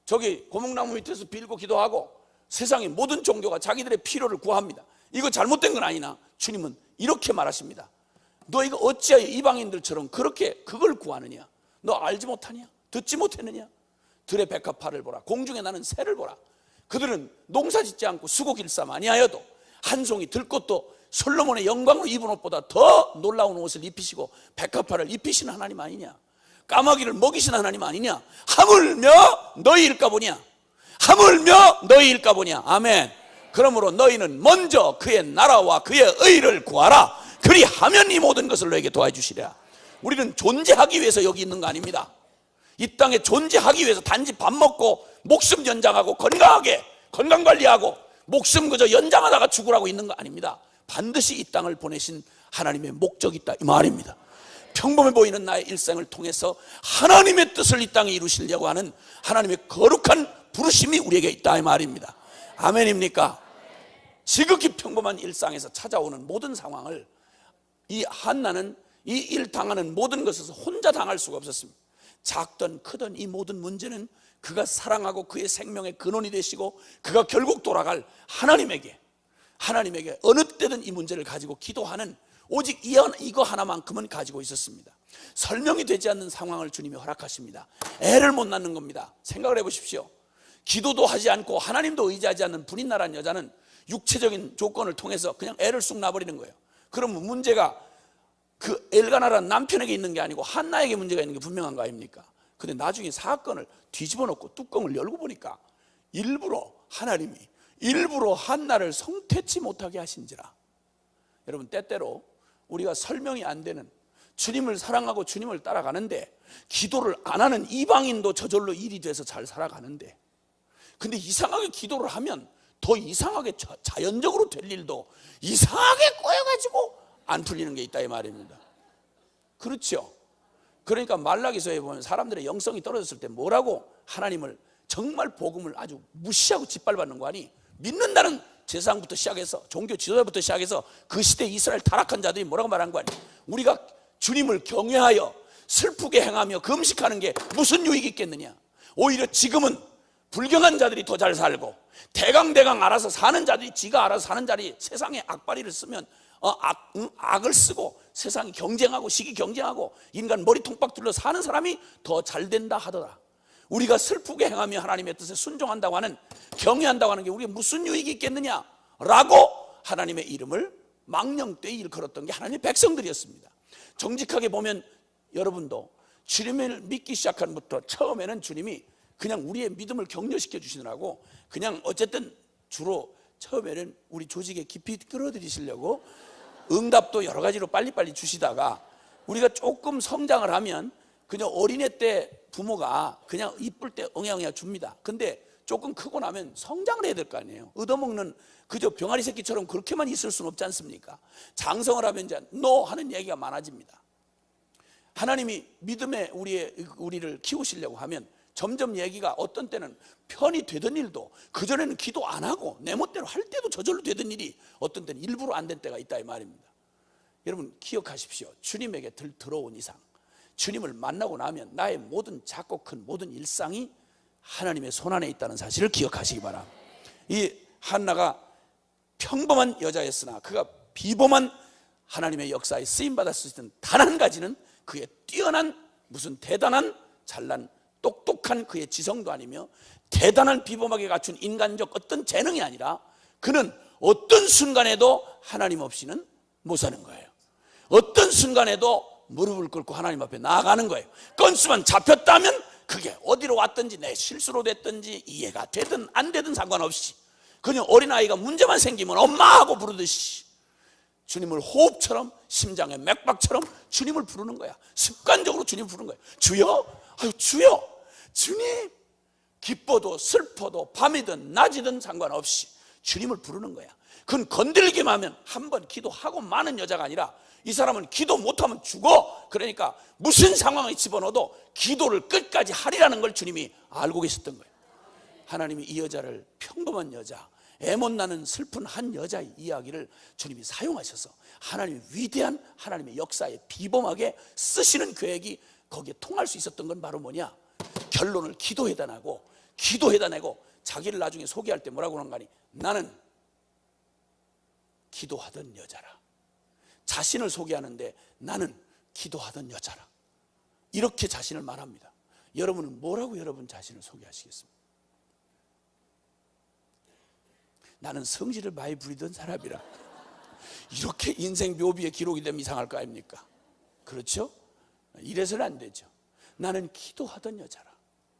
S2: 저기 고목나무 밑에서 빌고 기도하고 세상의 모든 종교가 자기들의 필요를 구합니다. 이거 잘못된 건 아니나 주님은 이렇게 말하십니다. 너희가 어찌하여 이방인들처럼 그렇게 그걸 구하느냐? 너 알지 못하냐? 듣지 못했느냐? 들의 백합화를 보라, 공중에 나는 새를 보라. 그들은 농사 짓지 않고 수고 길쌈 아니하여도 한 송이 들꽃도 솔로몬의 영광으로 입은 옷보다 더 놀라운 옷을 입히시고 백합화를 입히시는 하나님 아니냐? 까마귀를 먹이시는 하나님 아니냐? 하물며 너희일까 보냐? 하물며 너희일까 보냐? 아멘. 그러므로 너희는 먼저 그의 나라와 그의 의를 구하라. 그리하면 이 모든 것을 너에게 도와주시리라. 우리는 존재하기 위해서 여기 있는 거 아닙니다. 이 땅에 존재하기 위해서 단지 밥 먹고 목숨 연장하고 건강하게 건강관리하고 목숨 그저 연장하다가 죽으라고 있는 거 아닙니다. 반드시 이 땅을 보내신 하나님의 목적이 있다 이 말입니다. 평범해 보이는 나의 일생을 통해서 하나님의 뜻을 이 땅에 이루시려고 하는 하나님의 거룩한 부르심이 우리에게 있다 이 말입니다. 아멘입니까? 지극히 평범한 일상에서 찾아오는 모든 상황을 이 한나는 이 일 당하는 모든 것에서 혼자 당할 수가 없었습니다. 작든 크든 이 모든 문제는 그가 사랑하고 그의 생명의 근원이 되시고 그가 결국 돌아갈 하나님에게 어느 때든 이 문제를 가지고 기도하는 오직 이거 하나만큼은 가지고 있었습니다. 설명이 되지 않는 상황을 주님이 허락하십니다. 애를 못 낳는 겁니다. 생각을 해보십시오. 기도도 하지 않고 하나님도 의지하지 않는 불인나란 여자는 육체적인 조건을 통해서 그냥 애를 쑥 놔버리는 거예요. 그러면 문제가 그 엘가나라는 남편에게 있는 게 아니고 한나에게 문제가 있는 게 분명한 거 아닙니까? 근데 나중에 사건을 뒤집어 놓고 뚜껑을 열고 보니까 하나님이 일부러 한나를 성태치 못하게 하신지라. 여러분, 때때로 우리가 설명이 안 되는, 주님을 사랑하고 주님을 따라가는데 기도를 안 하는 이방인도 저절로 일이 돼서 잘 살아가는데, 근데 이상하게 기도를 하면 더 이상하게 자연적으로 될 일도 이상하게 꼬여가지고 안 풀리는 게 있다 이 말입니다. 그렇죠? 그러니까 말라기서에 보면 사람들의 영성이 떨어졌을 때 뭐라고 하나님을 정말 복음을 아주 무시하고 짓밟았는 거 아니? 믿는다는 제사장부터 시작해서 종교 지도자부터 시작해서 그 시대 이스라엘 타락한 자들이 뭐라고 말한 거 아니? 우리가 주님을 경외하여 슬프게 행하며 금식하는 게 무슨 유익이 있겠느냐? 오히려 지금은 불경한 자들이 더 잘 살고 대강 알아서 사는 자들이 지가 알아서 사는 자리 세상에 악바리를 쓰면 악을 쓰고 세상이 경쟁하고 시기 경쟁하고 인간 머리 통박 둘러 사는 사람이 더 잘 된다 하더라. 우리가 슬프게 행하며 하나님의 뜻에 순종한다고 하는, 경외한다고 하는 게 우리가 무슨 유익이 있겠느냐라고 하나님의 이름을 망령되이 일컬었던 게 하나님의 백성들이었습니다. 정직하게 보면 여러분도 주님을 믿기 시작한 부터 처음에는 주님이 그냥 우리의 믿음을 격려시켜 주시느라고 그냥 어쨌든 주로 처음에는 우리 조직에 깊이 끌어들이시려고 응답도 여러 가지로 빨리빨리 주시다가 우리가 조금 성장을 하면 그냥 어린애 때 부모가 그냥 이쁠 때 엉양엉양 줍니다. 근데 조금 크고 나면 성장을 해야 될 거 아니에요. 얻어먹는 그저 병아리 새끼처럼 그렇게만 있을 수는 없지 않습니까? 장성을 하면 이제 너 하는 얘기가 많아집니다. 하나님이 믿음에 우리를 키우시려고 하면 점점 얘기가 어떤 때는 편이 되던 일도 그전에는 기도 안 하고 내 멋대로 할 때도 저절로 되던 일이 어떤 때는 일부러 안 된 때가 있다 이 말입니다. 여러분 기억하십시오. 주님에게 들어온 이상, 주님을 만나고 나면 나의 모든 작고 큰 모든 일상이 하나님의 손안에 있다는 사실을 기억하시기 바랍니다. 이 한나가 평범한 여자였으나 그가 비범한 하나님의 역사에 쓰임받을 수 있는 단 한 가지는 그의 뛰어난 무슨 대단한 잘난 똑똑한 그의 지성도 아니며 대단한 비범하게 갖춘 인간적 어떤 재능이 아니라 그는 어떤 순간에도 하나님 없이는 못 사는 거예요. 어떤 순간에도 무릎을 꿇고 하나님 앞에 나아가는 거예요. 건수만 잡혔다면 그게 어디로 왔든지 내 실수로 됐든지 이해가 되든 안 되든 상관없이 그냥 어린아이가 문제만 생기면 엄마 하고 부르듯이 주님을 호흡처럼 심장의 맥박처럼 주님을 부르는 거야. 습관적으로 주님 부르는 거야. 주여, 아유 주여. 주님, 기뻐도 슬퍼도 밤이든 낮이든 상관없이 주님을 부르는 거야. 그건 건들기만 하면 한 번 기도하고 마는 여자가 아니라 이 사람은 기도 못하면 죽어. 그러니까 무슨 상황에 집어넣어도 기도를 끝까지 하리라는 걸 주님이 알고 계셨던 거예요. 하나님이 이 여자를 평범한 여자, 애 못 나는 슬픈 한 여자의 이야기를 주님이 사용하셔서 하나님의 위대한 하나님의 역사에 비범하게 쓰시는 계획이 거기에 통할 수 있었던 건 바로 뭐냐? 결론을 기도해다 내고 자기를 나중에 소개할 때 뭐라고 하는 거니? 나는 기도하던 여자라. 자신을 소개하는데 나는 기도하던 여자라. 이렇게 자신을 말합니다. 여러분은 뭐라고 여러분 자신을 소개하시겠습니까? 나는 성질을 많이 부리던 사람이라. 이렇게 인생 묘비에 기록이 되면 이상할 거 아닙니까? 그렇죠? 이래서는 안 되죠. 나는 기도하던 여자라.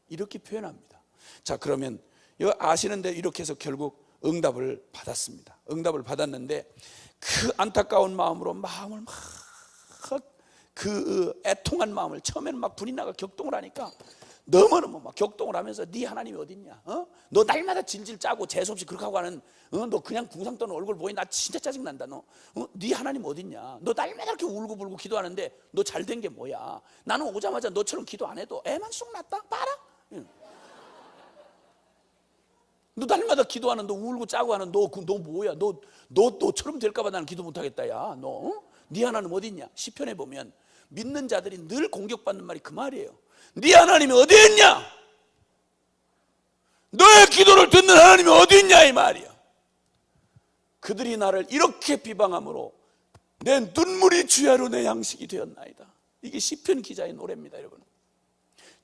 S2: 이렇게 표현합니다. 자, 그러면 이거 아시는데 이렇게 해서 결국 응답을 받았습니다. 응답을 받았는데 그 안타까운 마음으로 마음을 막 그 애통한 마음을 처음에는 막 불이 나가 격동을 하니까 너무너무 막 격동을 하면서 네 하나님이 어딨냐? 너 날마다 질질 짜고 재수없이 그렇게 하고 하는 너 그냥 궁상 떠는 얼굴 보니 나 진짜 짜증난다. 네 하나님 어딨냐? 너 날마다 이렇게 울고불고 기도하는데 너 잘된 게 뭐야? 나는 오자마자 너처럼 기도 안 해도 애만 쑥 났다? 봐라? 너 날마다 기도하는 너 울고 짜고 하는 너 뭐야? 너처럼 될까봐 나는 기도 못하겠다. 야, 네 하나님 어딨냐? 시편에 보면 믿는 자들이 늘 공격받는 말이 그 말이에요. 네 하나님이 어디 있냐? 너의 기도를 듣는 하나님이 어디 있냐 이 말이야. 그들이 나를 이렇게 비방함으로 내 눈물이 주야로 내 양식이 되었나이다. 이게 시편 기자의 노래입니다. 여러분,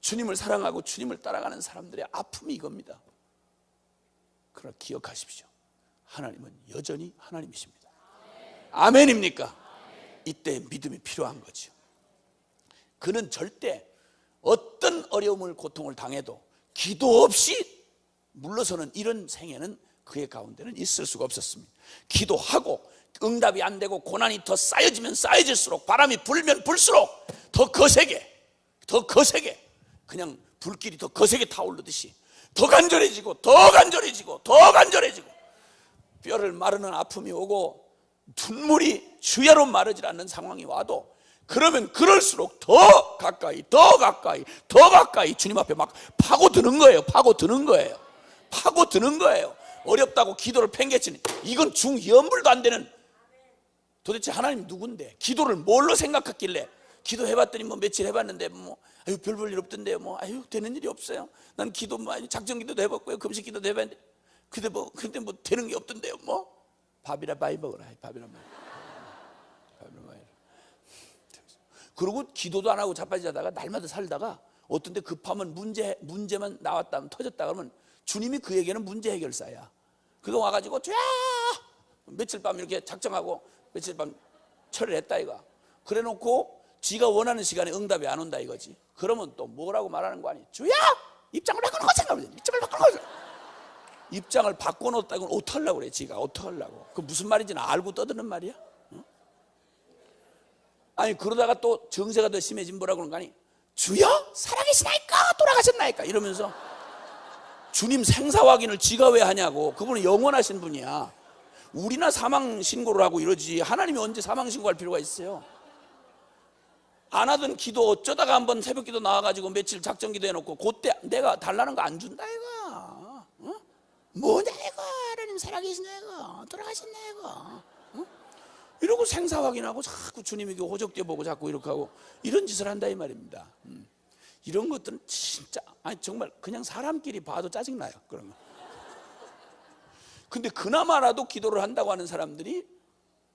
S2: 주님을 사랑하고 주님을 따라가는 사람들의 아픔이 이겁니다. 그러나 기억하십시오. 하나님은 여전히 하나님이십니다. 아멘입니까? 이때 믿음이 필요한 거죠. 그는 절대 어떤 어려움을 고통을 당해도 기도 없이 물러서는 이런 생애는 그의 가운데는 있을 수가 없었습니다. 기도하고 응답이 안 되고 고난이 더 쌓여지면 쌓여질수록 바람이 불면 불수록 더 거세게 그냥 불길이 더 거세게 타오르듯이 더 간절해지고 뼈를 마르는 아픔이 오고 눈물이 주야로 마르질 않는 상황이 와도 그러면 그럴수록 더 가까이 주님 앞에 막 파고드는 거예요. 어렵다고 기도를 팽개치는, 이건 중연불도 안 되는, 도대체 하나님 누군데 기도를 뭘로 생각했길래, 기도해봤더니 뭐 며칠 해봤는데 아유 별 볼 일 없던데요, 아유 되는 일이 없어요. 난 기도 많이 작정 기도도 해봤고요, 금식 기도도 해봤는데 근데 뭐 되는 게 없던데요. 밥이나 많이 먹어라. 밥이나 많이. 그리고 기도도 안 하고 자빠지 자다가 날마다 살다가 어떤 데 급하면 문제만 나왔다면 터졌다 그러면 주님이 그에게는 문제 해결사야. 그거 와가지고 쫙 며칠 밤 이렇게 작정하고 며칠 밤 철을 했다 이거. 그래 놓고 지가 원하는 시간에 응답이 안 온다 이거지. 그러면 또 뭐라고 말하는 거 아니? 주야! 입장을 바꿔놓자. 입장을 바꿔놓았다 이건 어떡하려고 그래. 지가 어떡하려고. 그 무슨 말인지는 알고 떠드는 말이야? 아니 그러다가 또 정세가 더 심해진 뭐라고 그러는 거 아니? 주여 살아계시나이까 돌아가셨나이까 이러면서 주님 생사 확인을 지가 왜 하냐고. 그분은 영원하신 분이야. 우리나 사망 신고를 하고 이러지 하나님이 언제 사망 신고할 필요가 있어요? 안 하던 기도 어쩌다가 한번 새벽 기도 나와가지고 며칠 작정 기도 해놓고 그때 내가 달라는 거 안 준다 이거. 뭐냐 이거. 하나님 살아계시나 이거. 돌아가셨나 이거. 이러고 생사 확인하고 자꾸 주님에게 호적대 보고 자꾸 이렇게 하고 이런 짓을 한다 이 말입니다. 이런 것들은 진짜 정말 그냥 사람끼리 봐도 짜증나요. 그런 거. 근데 그나마라도 기도를 한다고 하는 사람들이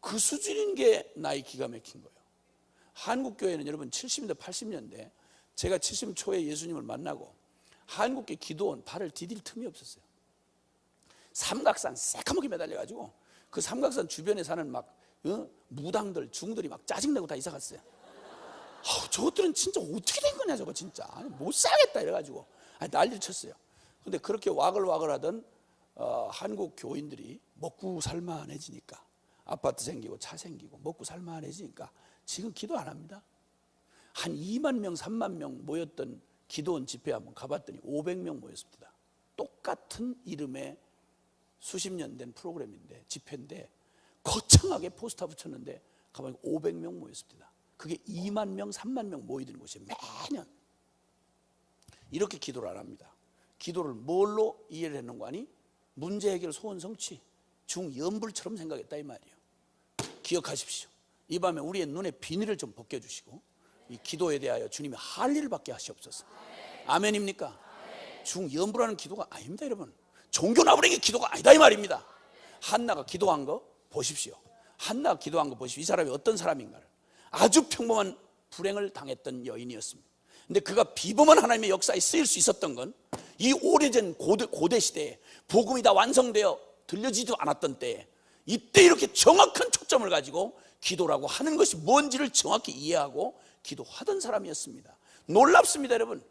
S2: 그 수준인 게 나의 기가 막힌 거예요. 한국교회는 여러분 70년대 80년대 제가 70 초에 예수님을 만나고 한국교회 기도원 발을 디딜 틈이 없었어요. 삼각산 새까맣게 매달려가지고 그 삼각산 주변에 사는 막 무당들 중들이 막 짜증내고 다 이사 갔어요. 저것들은 진짜 어떻게 된 거냐 저거 진짜 못 살겠다 이래가지고 난리를 쳤어요. 근데 그렇게 와글와글 하던 한국 교인들이 먹고 살만해지니까 아파트 생기고 차 생기고 먹고 살만해지니까 지금 기도 안 합니다. 한 2만 명 3만 명 모였던 기도원 집회 한번 가봤더니 500명 모였습니다. 똑같은 이름의 수십 년 된 프로그램인데 집회인데 거창하게 포스터 붙였는데 가보니까 500명 모였습니다. 그게 2만 명 3만 명 모이는 곳이에요. 매년 이렇게 기도를 안 합니다. 기도를 뭘로 이해를 했는 거 아니? 문제 해결, 소원 성취, 중연불처럼 생각했다 이 말이에요. 기억하십시오. 이 밤에 우리의 눈에 비닐을 좀 벗겨주시고 이 기도에 대하여 주님이 할 일을 받게 하시옵소서. 아멘입니까? 중연불하는 기도가 아닙니다 여러분. 종교 나부랭이 기도가 아니다 이 말입니다. 한나가 기도한 거 보십시오. 한나가 기도한 거 보십시오. 이 사람이 어떤 사람인가를. 아주 평범한 불행을 당했던 여인이었습니다. 근데 그가 비범한 하나님의 역사에 쓰일 수 있었던 건 이 오래전 고대 시대에 복음이 다 완성되어 들려지지도 않았던 때에 이때 이렇게 정확한 초점을 가지고 기도라고 하는 것이 뭔지를 정확히 이해하고 기도하던 사람이었습니다. 놀랍습니다 여러분.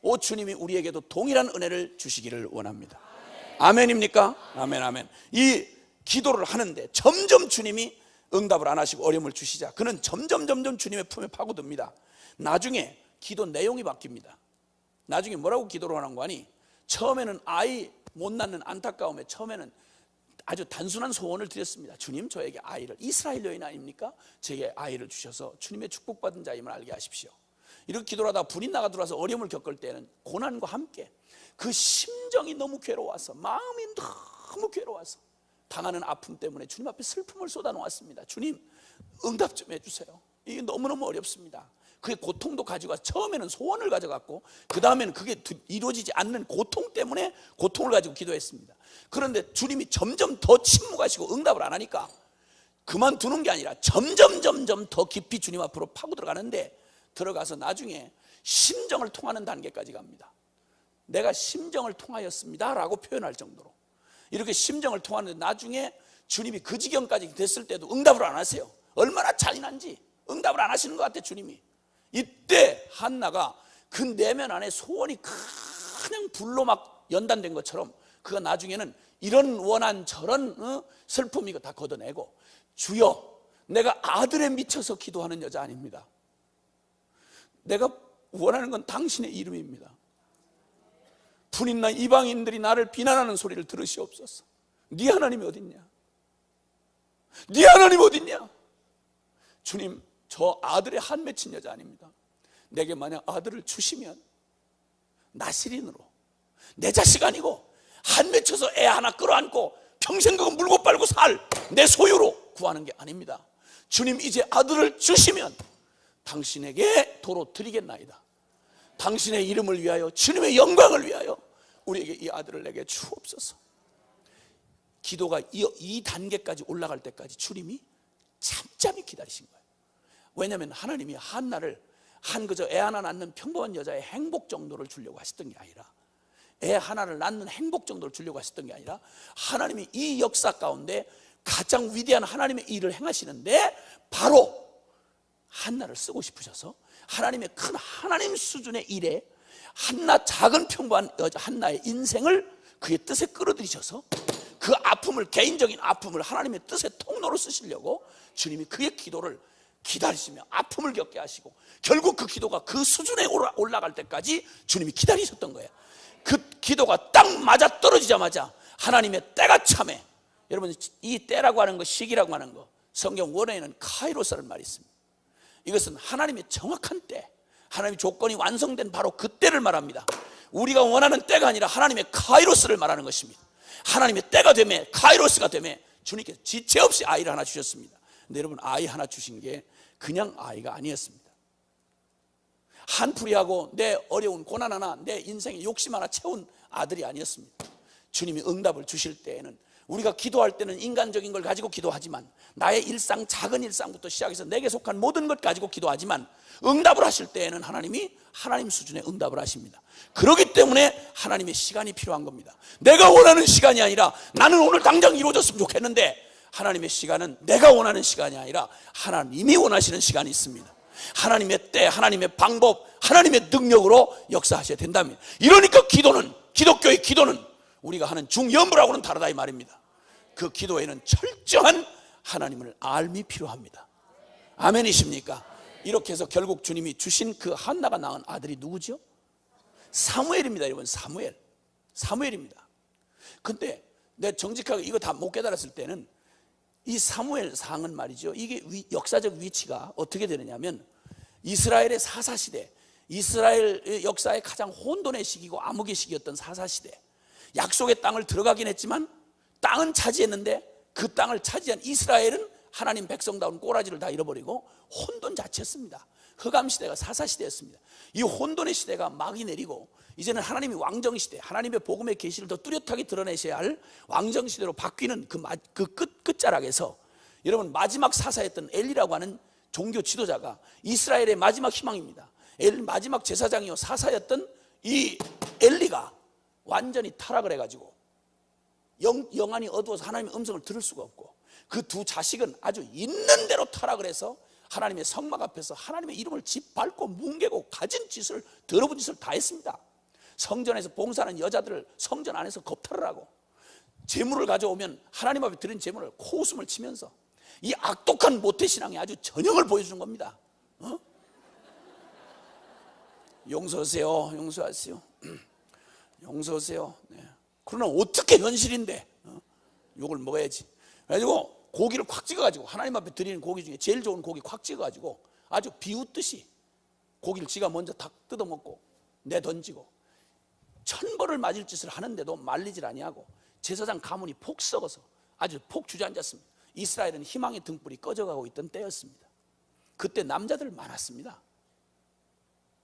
S2: 오 주님이 우리에게도 동일한 은혜를 주시기를 원합니다. 아멘입니까? 아멘 아멘. 이 기도를 하는데 점점 주님이 응답을 안 하시고 어려움을 주시자 그는 점점 주님의 품에 파고듭니다. 나중에 기도 내용이 바뀝니다. 나중에 뭐라고 기도를 하는 거 아니? 처음에는 아이 못 낳는 안타까움에 처음에는 아주 단순한 소원을 드렸습니다. 주님 저에게 아이를, 이스라엘 여인 아닙니까? 제게 아이를 주셔서 주님의 축복받은 자임을 알게 하십시오. 이렇게 기도하다가 불이 나가 들어와서 어려움을 겪을 때는 고난과 함께 그 심정이 너무 괴로워서 마음이 너무 괴로워서 당하는 아픔 때문에 주님 앞에 슬픔을 쏟아놓았습니다. 주님 응답 좀 해주세요. 이게 너무너무 어렵습니다. 그의 고통도 가져가서 처음에는 소원을 가져갔고 그 다음에는 그게 이루어지지 않는 고통 때문에 고통을 가지고 기도했습니다. 그런데 주님이 점점 더 침묵하시고 응답을 안 하니까 그만두는 게 아니라 점점 더 깊이 주님 앞으로 파고 들어가는데 들어가서 나중에 심정을 통하는 단계까지 갑니다. 내가 심정을 통하였습니다 라고 표현할 정도로 이렇게 심정을 통하는데 나중에 주님이 그 지경까지 됐을 때도 응답을 안 하세요. 얼마나 잔인한지 응답을 안 하시는 것 같아 주님이. 이때 한나가 그 내면 안에 소원이 그냥 불로 막 연단된 것처럼 그가 나중에는 이런 원한 저런 슬픔 이거 다 걷어내고 주여 내가 아들에 미쳐서 기도하는 여자 아닙니다. 내가 원하는 건 당신의 이름입니다. 분인나 이방인들이 나를 비난하는 소리를 들으시옵소서. 네 하나님이 어딨냐? 네 하나님 어딨냐? 주님 저 아들의 한 맺힌 여자 아닙니다. 내게 만약 아들을 주시면 나시린으로 내 자식 아니고 한 맺혀서 애 하나 끌어안고 평생 그거 물고 빨고 살 내 소유로 구하는 게 아닙니다. 주님 이제 아들을 주시면 당신에게 도로 드리겠나이다. 당신의 이름을 위하여 주님의 영광을 위하여 우리에게 이 아들을 내게 주옵소서. 기도가 이 단계까지 올라갈 때까지 주님이 잠잠히 기다리신 거예요. 왜냐하면 하나님이 한나를 그저 애 하나 낳는 평범한 여자의 행복 정도를 주려고 하셨던 게 아니라 애 하나를 낳는 행복 정도를 주려고 하셨던 게 아니라 하나님이 이 역사 가운데 가장 위대한 하나님의 일을 행하시는데 바로 한나를 쓰고 싶으셔서 하나님의 큰 하나님 수준의 일에 한나 작은 평범한 여자 한나의 인생을 그의 뜻에 끌어들이셔서 그 아픔을 개인적인 아픔을 하나님의 뜻의 통로로 쓰시려고 주님이 그의 기도를 기다리시며 아픔을 겪게 하시고 결국 그 기도가 그 수준에 올라갈 때까지 주님이 기다리셨던 거예요. 그 기도가 딱 맞아 떨어지자마자 하나님의 때가 참해. 여러분 이 때라고 하는 거 시기라고 하는 거 성경 원어에는 카이로스라는 말이 있습니다. 이것은 하나님의 정확한 때 하나님의 조건이 완성된 바로 그 때를 말합니다. 우리가 원하는 때가 아니라 하나님의 카이로스를 말하는 것입니다. 하나님의 때가 되매 카이로스가 되매 주님께서 지체 없이 아이를 하나 주셨습니다. 근데 여러분 아이 하나 주신 게 그냥 아이가 아니었습니다. 한풀이하고 내 어려운 고난 하나 내 인생의 욕심 하나 채운 아들이 아니었습니다. 주님이 응답을 주실 때에는 우리가 기도할 때는 인간적인 걸 가지고 기도하지만 나의 일상 작은 일상부터 시작해서 내게 속한 모든 것 가지고 기도하지만 응답을 하실 때에는 하나님이 하나님 수준의 응답을 하십니다. 그렇기 때문에 하나님의 시간이 필요한 겁니다. 내가 원하는 시간이 아니라 나는 오늘 당장 이루어졌으면 좋겠는데 하나님의 시간은 내가 원하는 시간이 아니라 하나님이 원하시는 시간이 있습니다. 하나님의 때, 하나님의 방법, 하나님의 능력으로 역사하셔야 된답니다. 이러니까 기독교의 기도는 우리가 하는 중연부라고는 다르다 이 말입니다. 그 기도에는 철저한 하나님을 알미 필요합니다. 아멘이십니까? 이렇게 해서 결국 주님이 주신 그 한나가 낳은 아들이 누구죠? 사무엘입니다. 여러분 사무엘입니다. 근데 내가 정직하게 이거 다 못 깨달았을 때는 이 사무엘 상은 말이죠, 이게 역사적 위치가 어떻게 되느냐면 이스라엘의 사사시대 이스라엘 역사의 가장 혼돈의 시기고 암흑의 시기였던 사사시대, 약속의 땅을 들어가긴 했지만 땅은 차지했는데 그 땅을 차지한 이스라엘은 하나님 백성다운 꼬라지를 다 잃어버리고 혼돈 자체였습니다. 흑암시대가 사사시대였습니다. 이 혼돈의 시대가 막이 내리고 이제는 하나님이 왕정시대, 하나님의 복음의 계시를 더 뚜렷하게 드러내셔야 할 왕정시대로 바뀌는 그 끝자락에서 여러분, 마지막 사사였던 엘리라고 하는 종교 지도자가 이스라엘의 마지막 희망입니다. 마지막 제사장이요 사사였던 이 엘리가 완전히 타락을 해가지고 영안이 어두워서 하나님의 음성을 들을 수가 없고, 그 두 자식은 아주 있는 대로 타락을 해서 하나님의 성막 앞에서 하나님의 이름을 짓밟고 뭉개고 가진 짓을, 더러운 짓을 다 했습니다. 성전에서 봉사하는 여자들을 성전 안에서 겁탈을 하고, 제물을 가져오면 하나님 앞에 드린 제물을 코웃음을 치면서 이 악독한 모태신앙이 아주 전형을 보여주는 겁니다. 용서하세요, 용서하세요, 용서하세요. 네. 그러나 어떻게 현실인데 욕을 먹어야지. 그래가지고 고기를 콱 찍어가지고, 하나님 앞에 드리는 고기 중에 제일 좋은 고기 콱 찍어가지고 아주 비웃듯이 고기를 지가 먼저 다 뜯어먹고 내던지고, 천벌을 맞을 짓을 하는데도 말리질 아니하고 제사장 가문이 폭 썩어서 아주 폭 주저앉았습니다. 이스라엘은 희망의 등불이 꺼져가고 있던 때였습니다. 그때 남자들 많았습니다.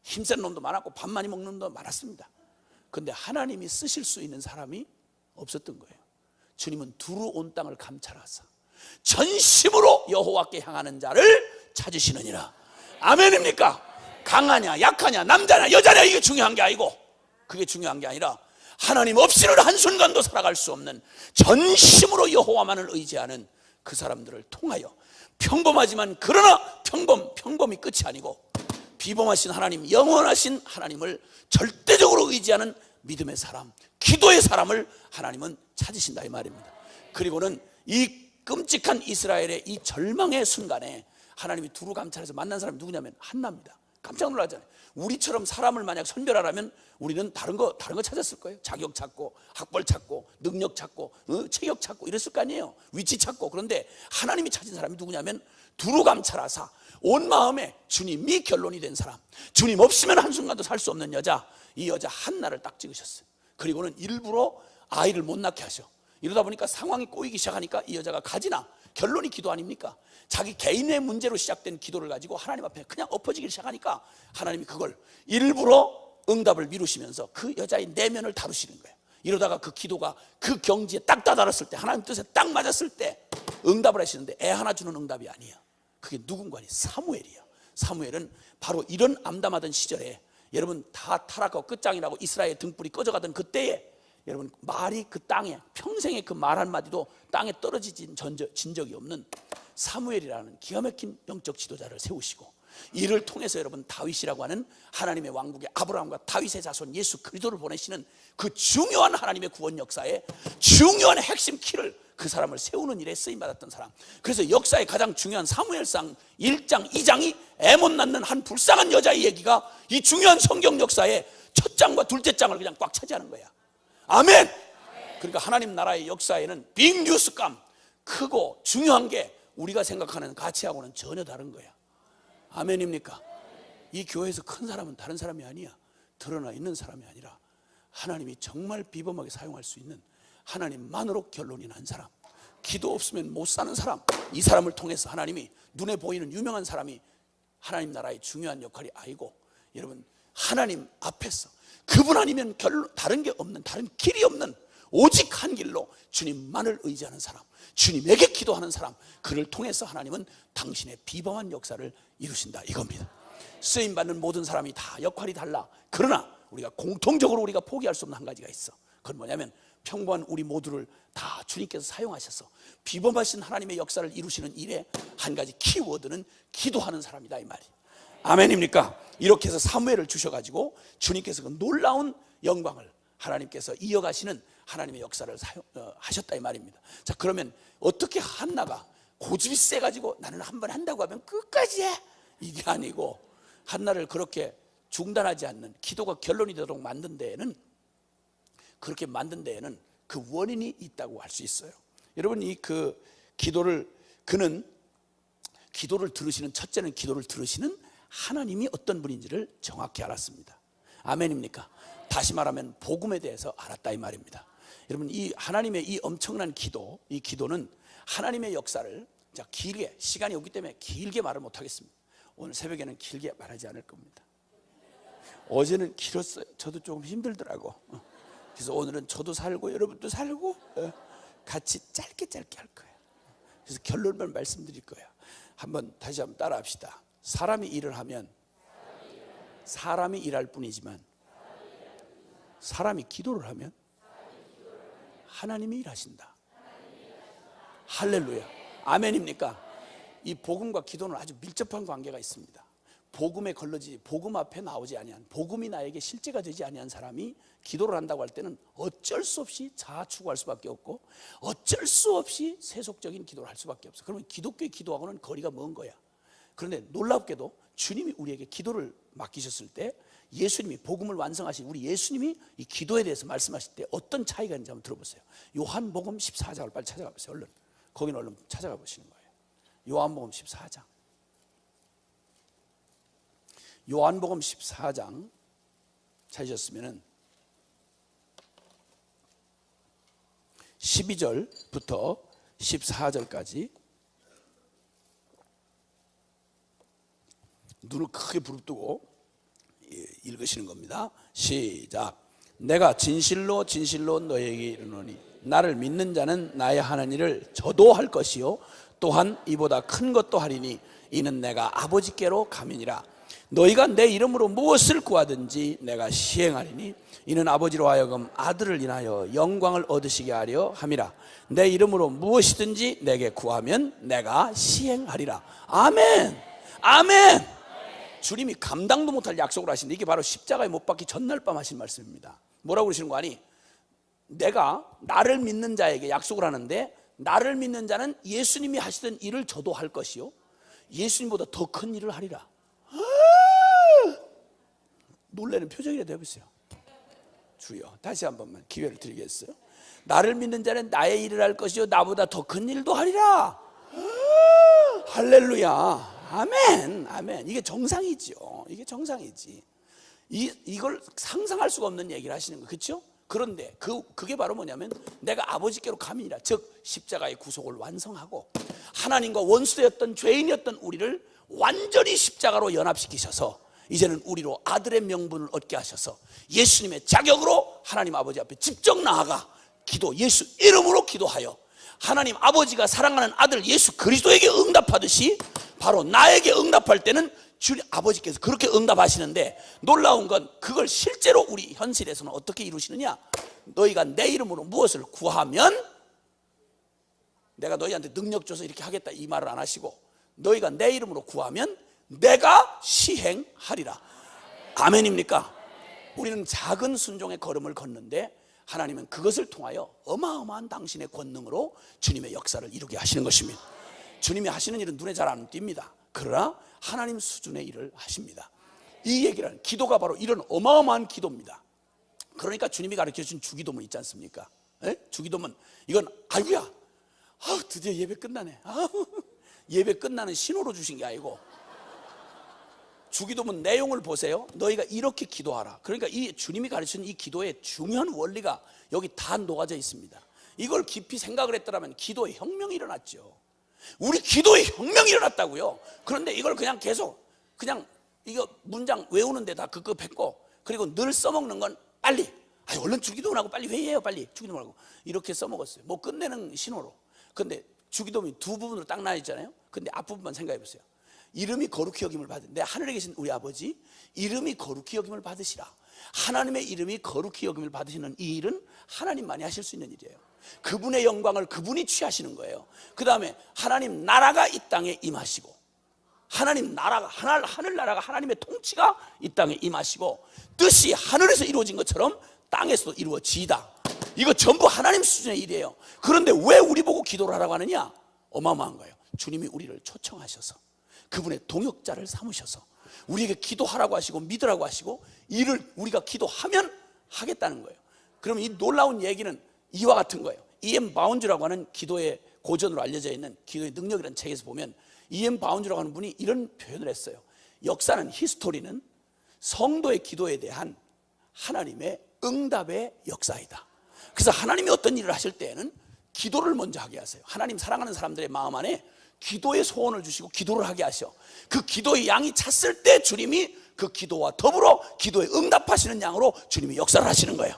S2: 힘센 놈도 많았고 밥 많이 먹는 놈도 많았습니다. 그런데 하나님이 쓰실 수 있는 사람이 없었던 거예요. 주님은 두루 온 땅을 감찰하사 전심으로 여호와께 향하는 자를 찾으시느니라. 아멘입니까? 강하냐 약하냐 남자냐 여자냐 이게 중요한 게 아니고, 그게 중요한 게 아니라 하나님 없이는 한순간도 살아갈 수 없는 전심으로 여호와만을 의지하는 그 사람들을 통하여 평범하지만 그러나 평범이 끝이 아니고 비범하신 하나님, 영원하신 하나님을 절대적으로 의지하는 믿음의 사람, 기도의 사람을 하나님은 찾으신다 이 말입니다. 그리고는 이 끔찍한 이스라엘의 이 절망의 순간에 하나님이 두루 감찰해서 만난 사람이 누구냐면 한나입니다. 깜짝 놀라잖아요. 우리처럼 사람을 만약 선별하라면 우리는 다른 거 찾았을 거예요. 자격 찾고 학벌 찾고 능력 찾고 체격 찾고 이랬을 거 아니에요. 위치 찾고. 그런데 하나님이 찾은 사람이 누구냐면 두루 감찰하사 온 마음에 주님이 결론이 된 사람, 주님 없으면 한순간도 살 수 없는 여자, 이 여자 한나를 딱 찍으셨어요. 그리고는 일부러 아이를 못 낳게 하셔. 이러다 보니까 상황이 꼬이기 시작하니까 이 여자가 가지나, 결론이 기도 아닙니까? 자기 개인의 문제로 시작된 기도를 가지고 하나님 앞에 그냥 엎어지기 시작하니까 하나님이 그걸 일부러 응답을 미루시면서 그 여자의 내면을 다루시는 거예요. 이러다가 그 기도가 그 경지에 딱 다다랐을 때, 하나님 뜻에 딱 맞았을 때 응답을 하시는데 애 하나 주는 응답이 아니에요. 그게 누군가니? 사무엘이에요. 사무엘은 바로 이런 암담하던 시절에, 여러분 다 타락하고 끝장이라고 이스라엘 등불이 꺼져가던 그때에 여러분 말이 그 땅에 평생에 그 말 한마디도 땅에 떨어진 적이 없는 사무엘이라는 기가 막힌 영적 지도자를 세우시고, 이를 통해서 여러분 다윗이라고 하는 하나님의 왕국의 아브라함과 다윗의 자손 예수 그리스도를 보내시는 그 중요한 하나님의 구원 역사의 중요한 핵심 키를, 그 사람을 세우는 일에 쓰임받았던 사람. 그래서 역사의 가장 중요한 사무엘상 1장 2장이 애못 낳는 한 불쌍한 여자의 얘기가 이 중요한 성경 역사의 첫 장과 둘째 장을 그냥 꽉 차지하는 거야. 아멘. 그러니까 하나님 나라의 역사에는 빅뉴스감, 크고 중요한 게 우리가 생각하는 가치하고는 전혀 다른 거야. 아멘입니까? 이 교회에서 큰 사람은 다른 사람이 아니야. 드러나 있는 사람이 아니라 하나님이 정말 비범하게 사용할 수 있는 하나님만으로 결론이 난 사람, 기도 없으면 못 사는 사람, 이 사람을 통해서 하나님이 눈에 보이는 유명한 사람이 하나님 나라의 중요한 역할이 아니고, 여러분 하나님 앞에서 그분 아니면 다른 게 없는, 다른 길이 없는 오직 한 길로 주님만을 의지하는 사람, 주님에게 기도하는 사람, 그를 통해서 하나님은 당신의 비범한 역사를 이루신다 이겁니다. 쓰임받는 모든 사람이 다 역할이 달라. 그러나 우리가 공통적으로 우리가 포기할 수 없는 한 가지가 있어. 그건 뭐냐면 평범한 우리 모두를 다 주님께서 사용하셔서 비범하신 하나님의 역사를 이루시는 일에 한 가지 키워드는 기도하는 사람이다 이 말이. 아멘입니까? 이렇게 해서 사무엘을 주셔가지고 주님께서 그 놀라운 영광을 하나님께서 이어가시는 하나님의 역사를 하셨다 이 말입니다. 자, 그러면 어떻게 한나가 고집이 세가지고 나는 한 번 한다고 하면 끝까지 해, 이게 아니고 한나를 그렇게 중단하지 않는, 기도가 결론이 되도록 만든 데에는, 그렇게 만든 데에는 그 원인이 있다고 할 수 있어요. 여러분 이 그는 기도를 들으시는, 첫째는 기도를 들으시는 하나님이 어떤 분인지를 정확히 알았습니다. 아멘입니까? 다시 말하면 복음에 대해서 알았다 이 말입니다. 여러분, 이 하나님의 이 엄청난 기도, 이 기도는 하나님의 역사를 길게, 시간이 없기 때문에 길게 말을 못하겠습니다. 오늘 새벽에는 길게 말하지 않을 겁니다. 어제는 길었어요. 저도 조금 힘들더라고. 그래서 오늘은 저도 살고 여러분도 살고 같이 짧게 할 거예요. 그래서 결론만 말씀드릴 거예요. 다시 한번 따라 합시다. 사람이 일을 하면 사람이 일할 뿐이지만 사람이 기도를 하면 하나님이 일하신다. 할렐루야. 아멘입니까? 이 복음과 기도는 아주 밀접한 관계가 있습니다. 복음에 걸러지지, 복음 앞에 나오지 아니한, 복음이 나에게 실제가 되지 아니한 사람이 기도를 한다고 할 때는 어쩔 수 없이 자아추구할 수밖에 없고 어쩔 수 없이 세속적인 기도를 할 수밖에 없어. 그러면 기독교의 기도하고는 거리가 먼 거야. 그런데 놀랍게도 주님이 우리에게 기도를 맡기셨을 때 예수님이 복음을 완성하신 우리 예수님이 이 기도에 대해서 말씀하실 때 어떤 차이가 있는지 한번 들어보세요. 요한복음 14장을 빨리 찾아가 보세요. 얼른 거기는 얼른 찾아가 보시는 거예요. 요한복음 14장. 요한복음 14장 찾으셨으면 12절부터 14절까지 눈을 크게 부릅뜨고 읽으시는 겁니다. 시작. 내가 진실로 진실로 너에게 이르노니 나를 믿는 자는 나의 하는 일을 저도 할 것이요 또한 이보다 큰 것도 하리니 이는 내가 아버지께로 가미니라. 너희가 내 이름으로 무엇을 구하든지 내가 시행하리니 이는 아버지로 하여금 아들을 인하여 영광을 얻으시게 하려 함이라. 내 이름으로 무엇이든지 내게 구하면 내가 시행하리라. 아멘. 아멘. 주님이 감당도 못할 약속을 하시는데 이게 바로 십자가에 못 박기 전날 밤 하신 말씀입니다. 뭐라고 그러시는 거 아니? 내가 나를 믿는 자에게 약속을 하는데 나를 믿는 자는 예수님이 하시던 일을 저도 할 것이요 예수님보다 더 큰 일을 하리라. 놀라는 표정이라도 해보세요. 주여, 다시 한 번만 기회를 드리겠어요? 나를 믿는 자는 나의 일을 할 것이요 나보다 더 큰 일도 하리라. 할렐루야. 아멘. 아멘. 이게 정상이죠. 이게 정상이지. 이걸 상상할 수가 없는 얘기를 하시는 거, 그렇죠? 그런데 그게 바로 뭐냐면 내가 아버지께로 가미니라. 즉 십자가의 구속을 완성하고 하나님과 원수되었던 죄인이었던 우리를 완전히 십자가로 연합시키셔서 이제는 우리로 아들의 명분을 얻게 하셔서 예수님의 자격으로 하나님 아버지 앞에 직접 나아가 예수 이름으로 기도하여 하나님 아버지가 사랑하는 아들 예수 그리스도에게 응답하듯이 바로 나에게 응답할 때는 주님 아버지께서 그렇게 응답하시는데, 놀라운 건 그걸 실제로 우리 현실에서는 어떻게 이루시느냐. 너희가 내 이름으로 무엇을 구하면, 내가 너희한테 능력 줘서 이렇게 하겠다 이 말을 안 하시고 너희가 내 이름으로 구하면 내가 시행하리라. 아멘입니까? 우리는 작은 순종의 걸음을 걷는데 하나님은 그것을 통하여 어마어마한 당신의 권능으로 주님의 역사를 이루게 하시는 것입니다. 주님이 하시는 일은 눈에 잘 안 띕니다. 그러나 하나님 수준의 일을 하십니다. 이 얘기는 기도가 바로 이런 어마어마한 기도입니다. 그러니까 주님이 가르쳐준 주기도문 있지 않습니까? 에? 주기도문, 이건 아유야, 드디어 예배 끝나네. 예배 끝나는 신호로 주신 게 아니고 주기도문 내용을 보세요. 너희가 이렇게 기도하라. 그러니까 이 주님이 가르치는 이 기도의 중요한 원리가 여기 다 녹아져 있습니다. 이걸 깊이 생각을 했더라면 기도의 혁명이 일어났죠. 우리 기도의 혁명이 일어났다고요. 그런데 이걸 그냥 계속 이거 문장 외우는 데다 급급했고, 그리고 늘 써먹는 건 빨리 얼른 주기도문하고 빨리 회의해요. 빨리 주기도문하고 이렇게 써먹었어요. 뭐 끝내는 신호로. 근데 주기도문이 두 부분으로 딱 나뉘어 있잖아요. 근데 앞부분만 생각해 보세요. 이름이 거룩히 여김을 받은, 내 하늘에 계신 우리 아버지 이름이 거룩히 여김을 받으시라. 하나님의 이름이 거룩히 여김을 받으시는 이 일은 하나님만이 하실 수 있는 일이에요. 그분의 영광을 그분이 취하시는 거예요. 그 다음에 하나님 나라가 이 땅에 임하시고, 하나님 나라가 하늘나라가 하나님의 통치가 이 땅에 임하시고, 뜻이 하늘에서 이루어진 것처럼 땅에서도 이루어지이다. 이거 전부 하나님 수준의 일이에요. 그런데 왜 우리 보고 기도를 하라고 하느냐? 어마어마한 거예요. 주님이 우리를 초청하셔서 그분의 동역자를 삼으셔서 우리에게 기도하라고 하시고 믿으라고 하시고 이를 우리가 기도하면 하겠다는 거예요. 그럼 이 놀라운 얘기는 이와 같은 거예요. E.M. 바운즈라고 하는 기도의 고전으로 알려져 있는 기도의 능력이라는 책에서 보면 E.M. 바운즈라고 하는 분이 이런 표현을 했어요. 역사는, 히스토리는 성도의 기도에 대한 하나님의 응답의 역사이다. 그래서 하나님이 어떤 일을 하실 때에는 기도를 먼저 하게 하세요. 하나님 사랑하는 사람들의 마음 안에 기도의 소원을 주시고 기도를 하게 하셔. 그 기도의 양이 찼을 때 주님이 그 기도와 더불어 기도에 응답하시는 양으로 주님이 역사를 하시는 거예요.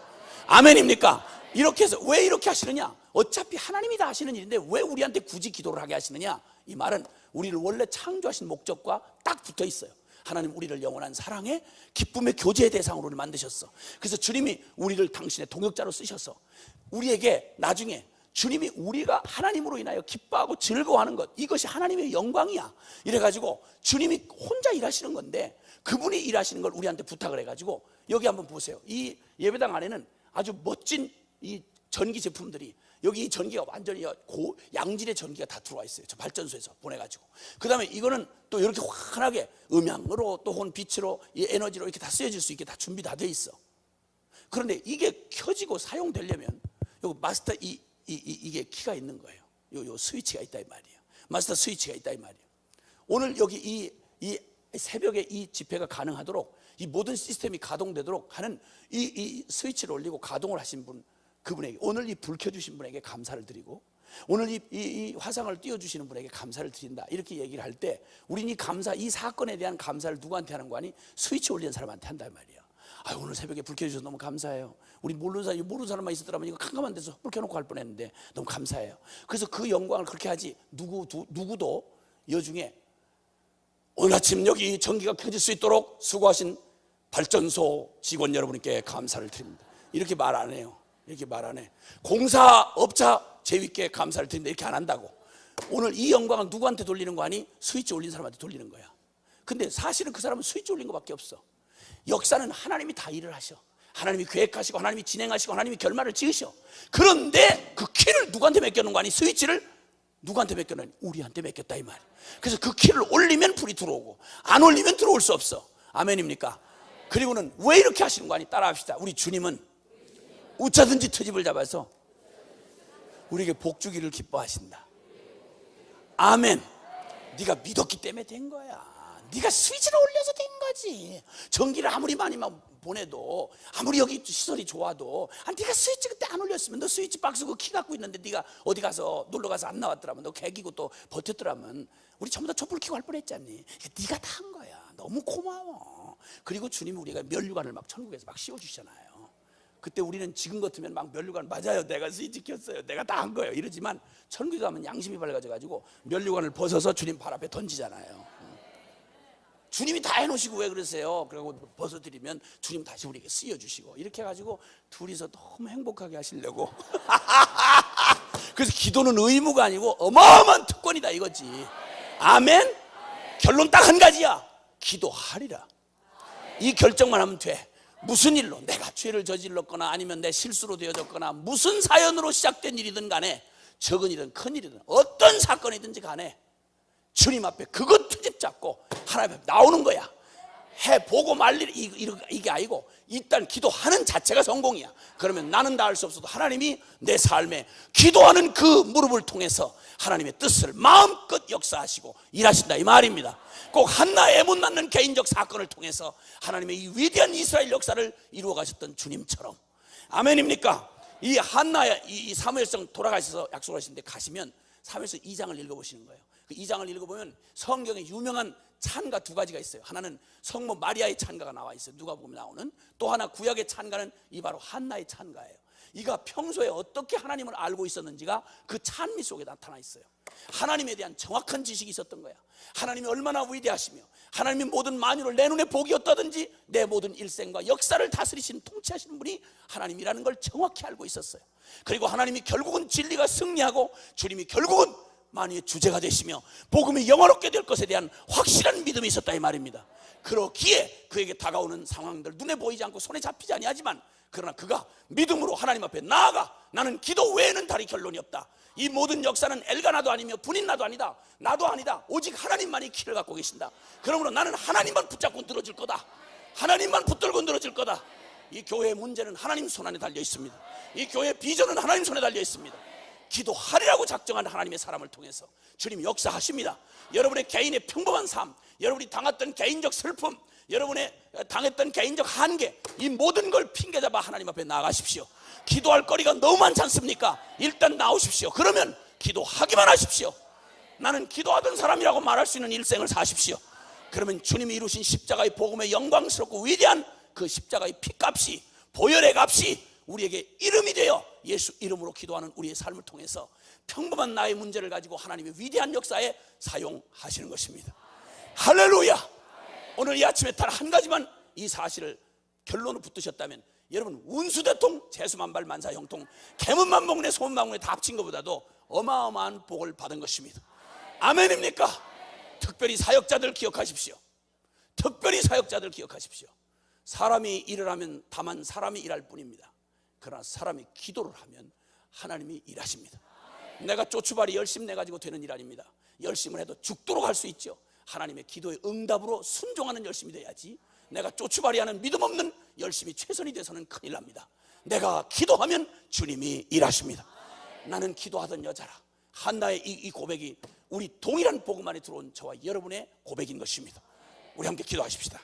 S2: 아멘입니까? 이렇게 해서 왜 이렇게 하시느냐? 어차피 하나님이 다 하시는 일인데 왜 우리한테 굳이 기도를 하게 하시느냐? 이 말은 우리를 원래 창조하신 목적과 딱 붙어 있어요. 하나님 우리를 영원한 사랑의 기쁨의 교제의 대상으로 만드셨어. 그래서 주님이 우리를 당신의 동역자로 쓰셔서 우리에게 나중에 주님이 우리가 하나님으로 인하여 기뻐하고 즐거워하는 것, 이것이 하나님의 영광이야. 이래가지고 주님이 혼자 일하시는 건데 그분이 일하시는 걸 우리한테 부탁을 해가지고 여기 한번 보세요. 이 예배당 안에는 아주 멋진 이 전기 제품들이, 여기 이 전기가 완전히 양질의 전기가 다 들어와 있어요. 저 발전소에서 보내가지고. 그 다음에 이거는 또 이렇게 환하게 음향으로 또 혹은 빛으로 이 에너지로 이렇게 다 쓰여질 수 있게 다 준비 다 돼 있어. 그런데 이게 켜지고 사용되려면 요 마스터 이게 키가 있는 거예요. 요 스위치가 있다 이 말이에요. 마스터 스위치가 있다 이 말이에요. 오늘 여기 이 새벽에 이 집회가 가능하도록 이 모든 시스템이 가동되도록 하는 이 스위치를 올리고 가동을 하신 분, 그분에게, 오늘 이 불 켜주신 분에게 감사를 드리고, 오늘 이 화상을 띄워주시는 분에게 감사를 드린다, 이렇게 얘기를 할 때 우리는 이 사건에 대한 감사를 누구한테 하는 거 아니? 스위치 올리는 사람한테 한단 말이야. 오늘 새벽에 불 켜주셔서 너무 감사해요. 우리 모르는 사람만 있었더라면 이거 캄캄한 데서 불 켜놓고 갈 뻔했는데 너무 감사해요. 그래서 그 영광을 그렇게 하지, 누구도 여중에 오늘 아침 여기 전기가 켜질 수 있도록 수고하신 발전소 직원 여러분께 감사를 드립니다, 이렇게 말 안 해요. 이렇게 말 안 해. 공사업자 제위께 감사를 드립니다, 이렇게 안 한다고. 오늘 이 영광을 누구한테 돌리는 거 아니? 스위치 올린 사람한테 돌리는 거야. 근데 사실은 그 사람은 스위치 올린 것밖에 없어. 역사는 하나님이 다 일을 하셔. 하나님이 계획하시고 하나님이 진행하시고 하나님이 결말을 지으셔. 그런데 그 키를 누구한테 맡겨놓은 거 아니? 스위치를 누구한테 맡겨놓은? 우리한테 맡겼다 이 말이야. 그래서 그 키를 올리면 불이 들어오고 안 올리면 들어올 수 없어. 아멘입니까? 그리고는 왜 이렇게 하시는 거 아니? 따라합시다. 우리 주님은 어쩌든지 트집을 잡아서 우리에게 복 주기를 기뻐하신다. 아멘. 네가 믿었기 때문에 된 거야. 네가 스위치를 올려서 된 거지. 전기를 아무리 많이 보내도, 아무리 여기 시설이 좋아도, 네가 스위치 그때 안 올렸으면, 너 스위치 박스 그 키 갖고 있는데 네가 어디 가서 놀러 가서 안 나왔더라면, 너 개기고 또 버텼더라면 우리 전부 다 촛불 켜고 할 뻔했잖니. 네가 다 한 거야. 너무 고마워. 그리고 주님이 우리가 면류관을 막 천국에서 막 씌워주시잖아요. 그때 우리는 지금 같으면 막 면류관, 맞아요, 내가 스위치 켰어요, 내가 다 한 거예요, 이러지만 천국에 가면 양심이 밝아져가지고 면류관을 벗어서 주님 발 앞에 던지잖아요. 주님이 다 해놓으시고 왜 그러세요? 그리고 벗어드리면 주님 다시 우리에게 쓰여주시고, 이렇게 해가지고 둘이서 너무 행복하게 하시려고. 그래서 기도는 의무가 아니고 어마어마한 특권이다 이거지. 아멘. 결론 딱 한 가지야. 기도하리라. 이 결정만 하면 돼. 무슨 일로, 내가 죄를 저질렀거나 아니면 내 실수로 되어졌거나 무슨 사연으로 시작된 일이든 간에, 적은 일이든 큰 일이든 어떤 사건이든지 간에 주님 앞에 그것 트집 잡고 하나님 앞에 나오는 거야. 해보고 말 일 이게 아니고 일단 기도하는 자체가 성공이야. 그러면 나는 다 할 수 없어도 하나님이 내 삶에 기도하는 그 무릎을 통해서 하나님의 뜻을 마음껏 역사하시고 일하신다 이 말입니다. 꼭 한나의 못 낳는 개인적 사건을 통해서 하나님의 이 위대한 이스라엘 역사를 이루어 가셨던 주님처럼. 아멘입니까? 이 한나의 이 사무엘성 돌아가셔서 약속하시는데 가시면 사무엘서 2장을 읽어보시는 거예요. 그 2장을 읽어보면 성경에 유명한 찬가 두 가지가 있어요. 하나는 성모 마리아의 찬가가 나와 있어요. 누가복음에 나오는. 또 하나 구약의 찬가는 이 바로 한나의 찬가예요. 이가 평소에 어떻게 하나님을 알고 있었는지가 그 찬미 속에 나타나 있어요. 하나님에 대한 정확한 지식이 있었던 거야. 하나님이 얼마나 위대하시며 하나님이 모든 만유를 내 눈에 복이 어떠든지 내 모든 일생과 역사를 다스리시는 통치하시는 분이 하나님이라는 걸 정확히 알고 있었어요. 그리고 하나님이 결국은 진리가 승리하고 주님이 결국은 만유의 주제가 되시며 복음이 영원롭게 될 것에 대한 확실한 믿음이 있었다 이 말입니다. 그렇기에 그에게 다가오는 상황들 눈에 보이지 않고 손에 잡히지 아니하지만, 그러나 그가 믿음으로 하나님 앞에 나아가 나는 기도 외에는 다리 결론이 없다. 이 모든 역사는 엘가나도 아니며 분인나도 아니다. 나도 아니다. 오직 하나님만이 키를 갖고 계신다. 그러므로 나는 하나님만 붙잡고 늘어질 거다. 하나님만 붙들고 늘어질 거다. 이 교회의 문제는 하나님 손 안에 달려 있습니다. 이 교회의 비전은 하나님 손에 달려 있습니다. 기도하리라고 작정한 하나님의 사람을 통해서 주님이 역사하십니다. 여러분의 개인의 평범한 삶, 여러분이 당했던 개인적 슬픔, 여러분의 당했던 개인적 한계, 이 모든 걸 핑계 잡아 하나님 앞에 나가십시오. 기도할 거리가 너무 많지 않습니까? 일단 나오십시오. 그러면 기도하기만 하십시오. 나는 기도하던 사람이라고 말할 수 있는 일생을 사십시오. 그러면 주님이 이루신 십자가의 복음의 영광스럽고 위대한 그 십자가의 피값이, 보혈의 값이 우리에게 이름이 되어 예수 이름으로 기도하는 우리의 삶을 통해서 평범한 나의 문제를 가지고 하나님의 위대한 역사에 사용하시는 것입니다. 할렐루야. 오늘 이 아침에 단 한 가지만 이 사실을 결론을 붙드셨다면, 여러분 운수대통, 재수만발, 만사형통, 개문만복내, 소문만복내 다 합친 것보다도 어마어마한 복을 받은 것입니다. 아멘입니까? 특별히 사역자들 기억하십시오. 특별히 사역자들 기억하십시오. 사람이 일을 하면 다만 사람이 일할 뿐입니다. 그러나 사람이 기도를 하면 하나님이 일하십니다. 내가 쪼추발이 열심 내가지고 되는 일 아닙니다. 열심을 해도 죽도록 할 수 있죠. 하나님의 기도의 응답으로 순종하는 열심이 돼야지, 내가 쪼추발이 하는 믿음 없는 열심이 최선이 돼서는 큰일 납니다. 내가 기도하면 주님이 일하십니다. 나는 기도하던 여자라. 한나의 이 고백이 우리 동일한 복음 안에 들어온 저와 여러분의 고백인 것입니다. 우리 함께 기도하십시다.